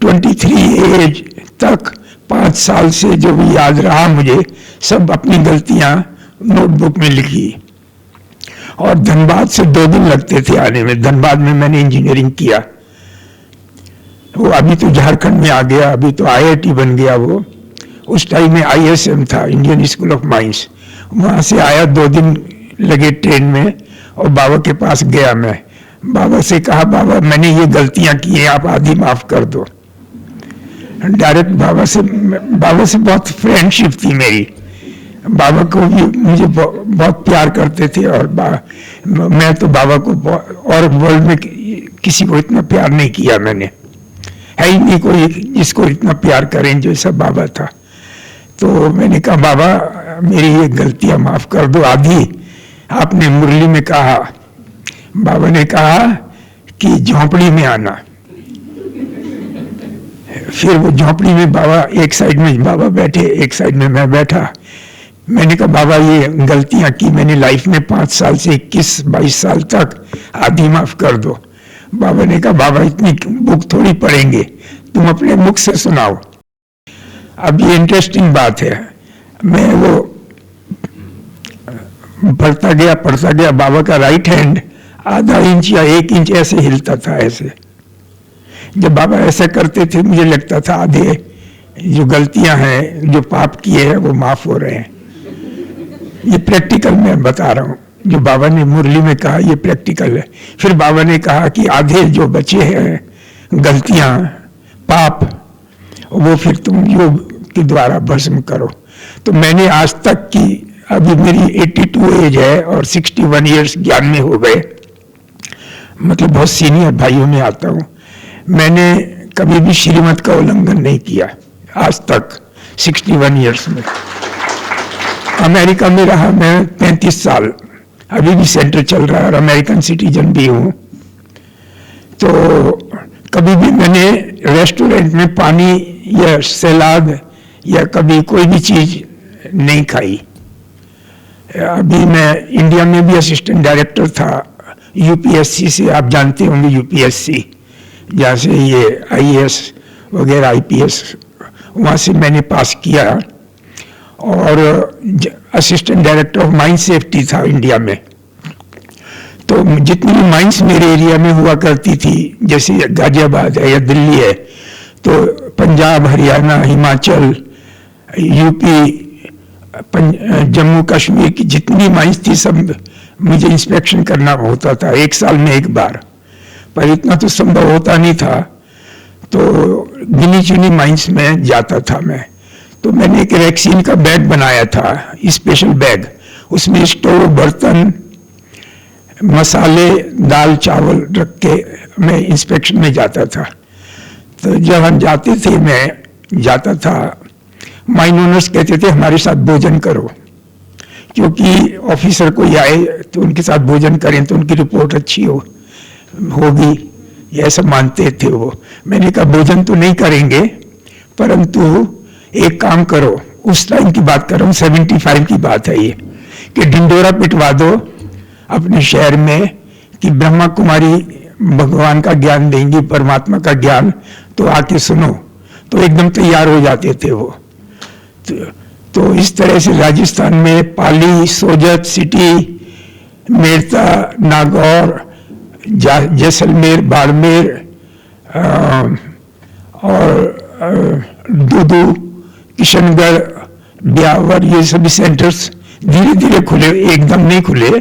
23 एज तक 5 साल से जो भी याद रहा मुझे सब अपनी गलतियां नोटबुक में लिखी। और धनबाद से 2 दिन लगते थे आने में। धनबाद में मैंने इंजीनियरिंग किया। वो अभी तो झारखंड में आ गया, अभी तो IIT बन गया वो। उस टाइम में ISM था, इंडियन स्कूल ऑफ माइंस। वहां से आया, 2 दिन लगे ट्रेन में और बाबा के पास गया। मैं बाबा से कहा बाबा मैंने ये गलतियां की हैं, आप आधी माफ कर दो। डायरेक्ट बाबा से बहुत फ्रेंडशिप थी मेरी। बाबा को भी मुझे बहुत प्यार करते थे और मैं तो बाबा को और वर्ल्ड में किसी को इतना प्यार नहीं किया मैंने। है ही नहीं कोई जिसको इतना प्यार करें जैसा बाबा था। तो मैंने कहा बाबा मेरी ये गलतियां माफ कर दो आधी। आपने मुरली में कहा, बाबा ने कहा कि झोंपड़ी में आना। फिर वो झोंपड़ी में बाबा, एक साइड में बाबा बैठे, एक साइड में मैं बैठा। मैंने कहा बाबा ये गलतियां की मैंने लाइफ में 5 साल से 21-22 साल तक, आधी माफ कर दो। बाबा ने कहा बाबा इतनी बुक थोड़ी पढ़ेंगे, तुम अपने मुख से सुनाओ। अब ये इंटरेस्टिंग बात है, मैं वो पढ़ता गया। बाबा का राइट हैंड आधा इंच या 1 इंच ऐसे हिलता था, ऐसे। जब बाबा ऐसा करते थे मुझे लगता था आधे जो गलतियां हैं, जो पाप किए हैं वो माफ हो रहे हैं। ये प्रैक्टिकल मैं बता रहा हूँ, जो बाबा ने मुरली में कहा ये प्रैक्टिकल है। फिर बाबा ने कहा कि आधे जो बचे हैं गलतियां, पाप, वो फिर तुम योग के द्वारा भस्म करो। तो मैंने आज तक की, अभी मेरी 82 एज है और 61 ईयर्स ज्ञान में हो गए, मतलब बहुत सीनियर भाइयों में आता हूँ। मैंने कभी भी श्रीमत का उल्लंघन नहीं किया आज तक 61 ईयर्स में। अमेरिका में रहा मैं 35 साल, अभी भी सेंटर चल रहा है और अमेरिकन सिटीजन भी हूँ। तो कभी भी मैंने रेस्टोरेंट में पानी या सलाद या कभी कोई भी चीज नहीं खाई। अभी मैं इंडिया में भी असिस्टेंट डायरेक्टर था UPSC से, आप जानते होंगे UPSC, जहाँ से ये IAS वगैरह IPS, वहाँ से मैंने पास किया। और assistant director of mine safety था इंडिया में। तो जितनी भी माइंस मेरे एरिया में हुआ करती थी, जैसे गाजियाबाद है या दिल्ली है, तो पंजाब, हरियाणा, हिमाचल, UP, जम्मू कश्मीर की जितनी माइंस थी सब मुझे इंस्पेक्शन करना होता था 1 साल में 1 बार, पर इतना तो संभव होता नहीं था, तो गिनी चुनी माइंस में जाता था मैं। तो मैंने एक वैक्सीन का बैग बनाया था, स्पेशल बैग, उसमें स्टोव, बर्तन, मसाले, दाल चावल रख के मैं इंस्पेक्शन में जाता था। तो जब हम जाते थे, मैं जाता था, माइन ओनर्स कहते थे हमारे साथ भोजन करो, क्योंकि ऑफिसर कोई आए तो उनके साथ भोजन करें तो उनकी रिपोर्ट अच्छी होगी, ये ऐसा मानते थे वो। मैंने कहा भोजन तो नहीं करेंगे, परंतु एक काम करो, उस टाइम की बात कर रहा हूँ, 75 की बात है ये, कि ढिंडोरा पिटवा दो अपने शहर में कि ब्रह्मा कुमारी भगवान का ज्ञान देंगी, परमात्मा का ज्ञान, तो आके सुनो। तो एकदम तैयार हो जाते थे वो। तो इस तरह से राजस्थान में पाली, सोजत, सिटी, मेरता, नागौर, जैसलमेर, बाड़मेर और दूदू, किशनगढ़, ब्यावर, ये सभी सेंटर्स धीरे धीरे खुले, एकदम नहीं खुले।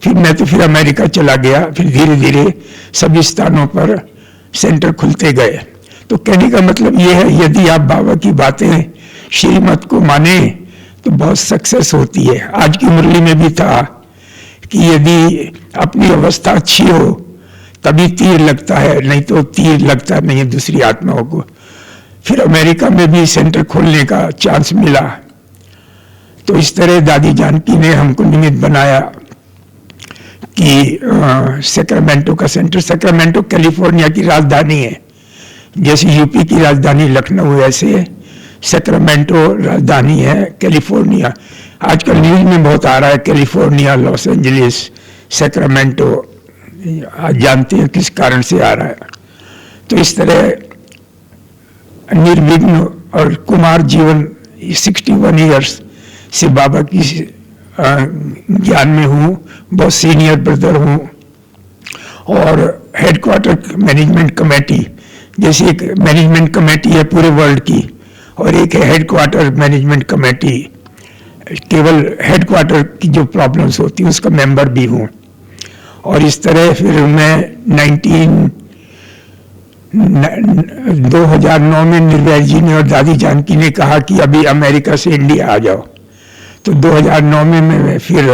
फिर अमेरिका चला गया, फिर धीरे धीरे सभी स्थानों पर सेंटर खुलते गए। तो कहने का मतलब ये है, यदि आप बाबा की बातें, श्रीमत को माने तो बहुत सक्सेस होती है। आज की मुरली में भी था कि यदि अपनी अवस्था अच्छी हो तभी तीर लगता है, नहीं तो तीर लगता नहीं है दूसरी आत्माओं को। फिर अमेरिका में भी सेंटर खोलने का चांस मिला। तो इस तरह दादी जानकी ने हमको निमित्त बनाया कि सैक्रामेंटो का सेंटर, सैक्रामेंटो कैलिफोर्निया की राजधानी है, जैसे यूपी की राजधानी लखनऊ, ऐसे सैक्रामेंटो राजधानी है कैलिफोर्निया। आजकल न्यूज में बहुत आ रहा है कैलिफोर्निया, लॉस एंजलिस, सैक्रामेंटो, आज जानते हैं किस कारण से आ रहा है। तो इस तरह निर्विघ्न और कुमार जीवन 61 ईयर्स से बाबा की ज्ञान में हूँ, बहुत सीनियर ब्रदर हूँ। और हेडक्वार्टर मैनेजमेंट कमेटी, जैसे एक मैनेजमेंट कमेटी है पूरे वर्ल्ड की और एक है हेडक्वार्टर मैनेजमेंट कमेटी, केवल हेडक्वार्टर की जो प्रॉब्लम्स होती हैं उसका मेंबर भी हूँ। और इस तरह फिर मैं 2009 में निर्वैर जी ने और दादी जानकी ने कहा कि अभी अमेरिका से इंडिया आ जाओ। तो 2009 में मैं फिर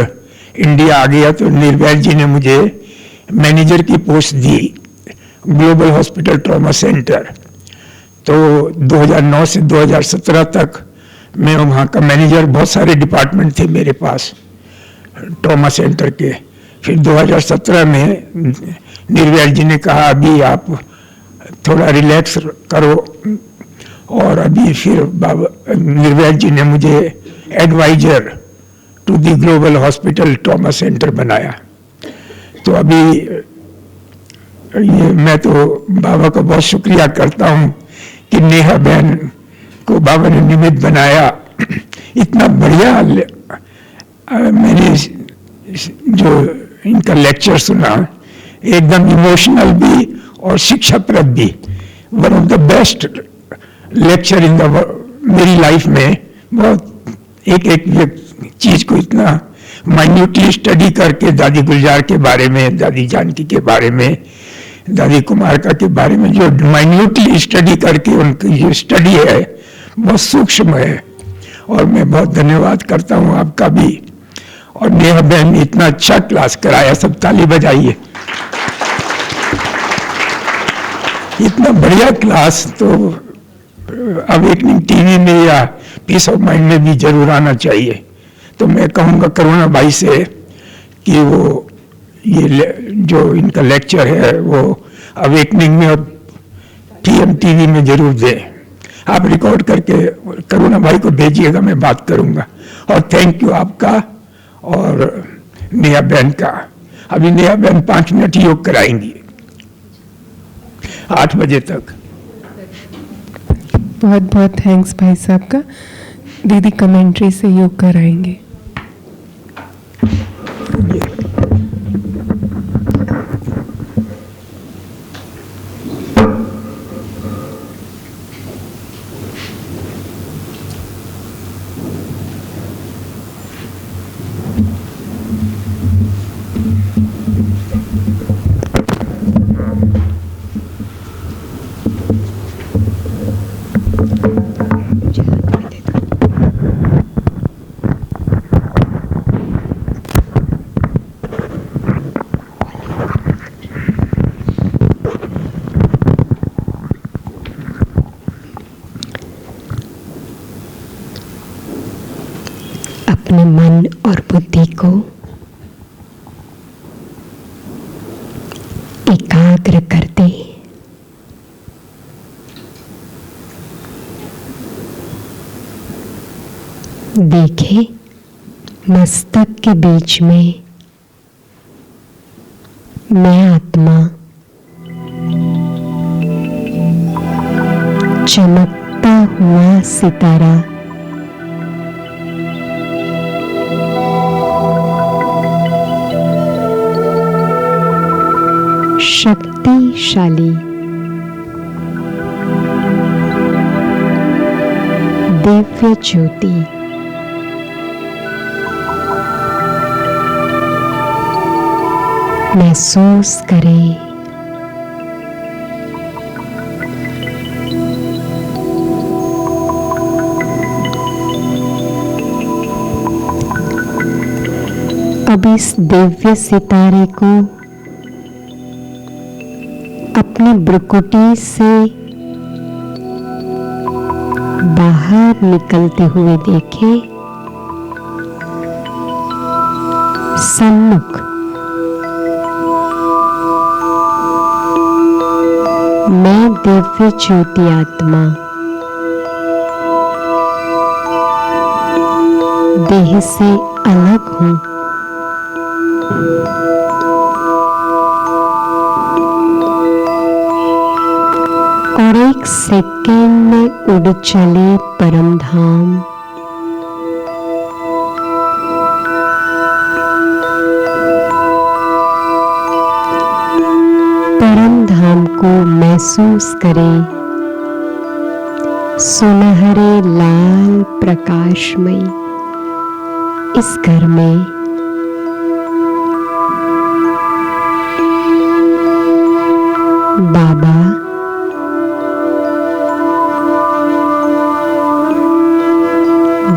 इंडिया आ गया। तो निर्वैर जी ने मुझे मैनेजर की पोस्ट दी ग्लोबल हॉस्पिटल ट्रॉमा सेंटर। तो 2009 से 2017 तक मैं वहाँ का मैनेजर, बहुत सारे डिपार्टमेंट थे मेरे पास ट्रॉमा सेंटर के। फिर 2017 में निर्वैर जी ने कहा अभी आप थोड़ा रिलैक्स करो, और अभी फिर बाबा निर्वैर जी ने मुझे advisor to the global hospital trauma centre बनाया। तो अभी ये मैं तो बाबा का बहुत शुक्रिया करता हूँ कि नेहा बहन को बाबा ने निमित्त बनाया। इतना बढ़िया मैंने जो इनका लेक्चर सुना, एकदम इमोशनल भी और शिक्षाप्रद भी। One of the best lecture in the मेरी लाइफ में। बहुत एक चीज को इतना माइन्यूटली स्टडी करके, दादी गुलजार के बारे में, दादी जानकी के बारे में, दादी कुमारका के बारे में जो माइन्यूटली स्टडी करके उनकी जो स्टडी है बहुत सूक्ष्म है। और मैं बहुत धन्यवाद करता हूँ आपका भी। और नेहा बहन ने इतना अच्छा क्लास कराया, सब ताली बजाइए। इतना बढ़िया क्लास तो अवेकनिंग टीवी में या पीस ऑफ माइंड में भी जरूर आना चाहिए। तो मैं कहूँगा करुणा भाई से कि वो ये जो इनका लेक्चर है वो अवेकनिंग में और पीएम टीवी में जरूर दें। आप रिकॉर्ड करके करुणा भाई को भेजिएगा, मैं बात करूँगा। और थैंक यू आपका और नेहा बहन का। अभी नेहा बहन 5 मिनट योग कराएंगी 8 बजे तक। बहुत बहुत थैंक्स भाई साहब का। दीदी कमेंट्री से योग कराएंगे। अपने मन और बुद्धि को एकाग्र कर दे। देखे मस्तक के बीच में मैं आत्मा चमकता हुआ सितारा शक्तिशाली दिव्य ज्योति महसूस करें। अब इस दिव्य सितारे को अपनी भ्रुकुटी से बाहर निकलते हुए देखें। सन्मुख मैं दिव्य ज्योति आत्मा देह से अलग हूं। और एक सेकेंड में उड़ चले परम धाम। परम धाम को महसूस करें। सुनहरे लाल प्रकाशमय इस घर में बाबा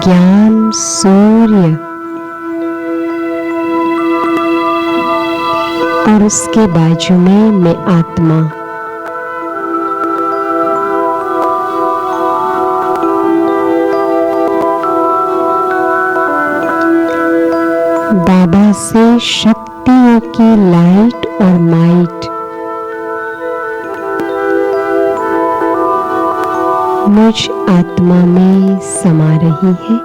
ज्ञान सूर्य और उसके बाजू में मैं आत्मा बाबा से शक्तियों की लाइट और माइट मुझ आत्मा में समा रही है।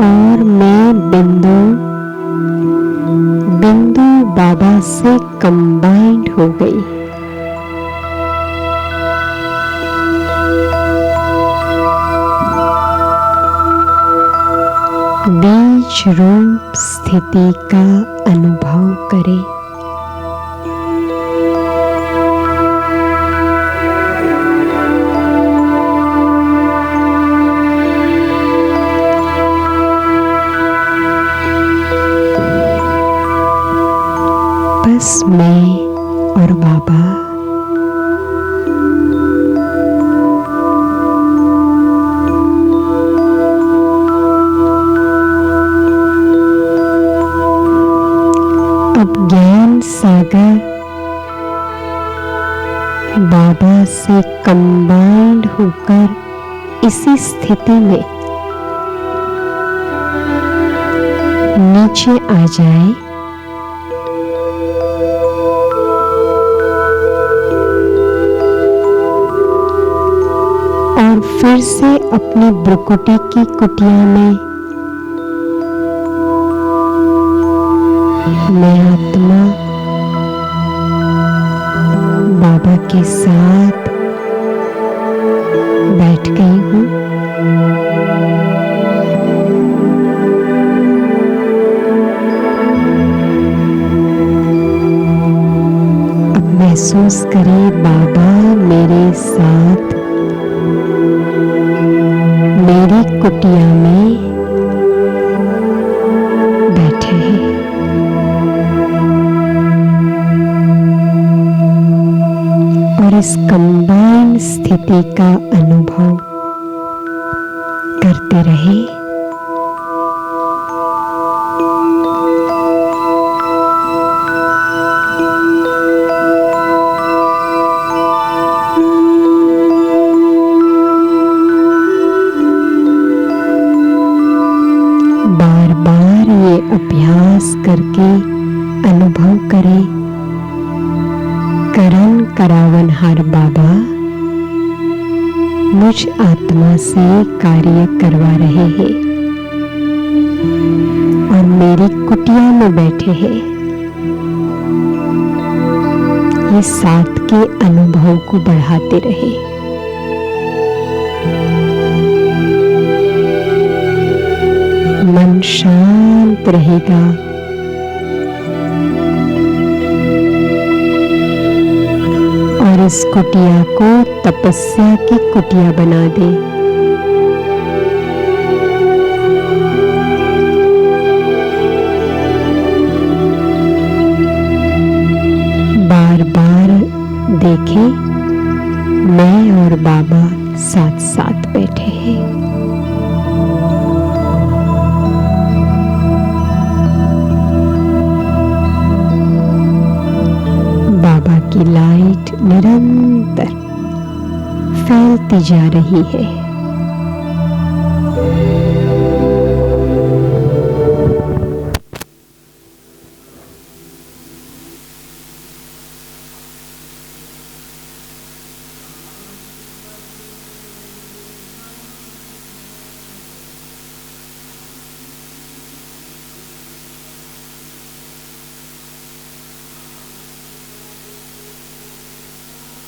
और मैं बिंदु बाबा से कंबाइंड हो गई। बीज रूप स्थिति का अनुभव करें। बस मैं और बाबा अब ज्ञान सागर बाबा से कंबाइंड होकर इसी स्थिति में नीचे आ जाए। और फिर से अपनी भ्रुकुटी की कुटिया में मैं आत्मा बाबा के साथ बैठ गई हूँ। अब महसूस करें बाबा मेरे साथ मेरी कुटिया में बैठे हैं। और इस कंबाइंड स्थिति का अनुभव करते रहे। पास करके अनुभव करें, करन करावनहार बाबा मुझ आत्मा से कार्य करवा रहे हैं और मेरी कुटिया में बैठे हैं। ये साथ के अनुभव को बढ़ाते रहे। मन शांत रहेगा, और इस कुटिया को तपस्या की कुटिया बना दे। बार बार देखें, मैं और बाबा साथ साथ बैठे हैं। बाबा की लाइट निरंतर फैलती जा रही है।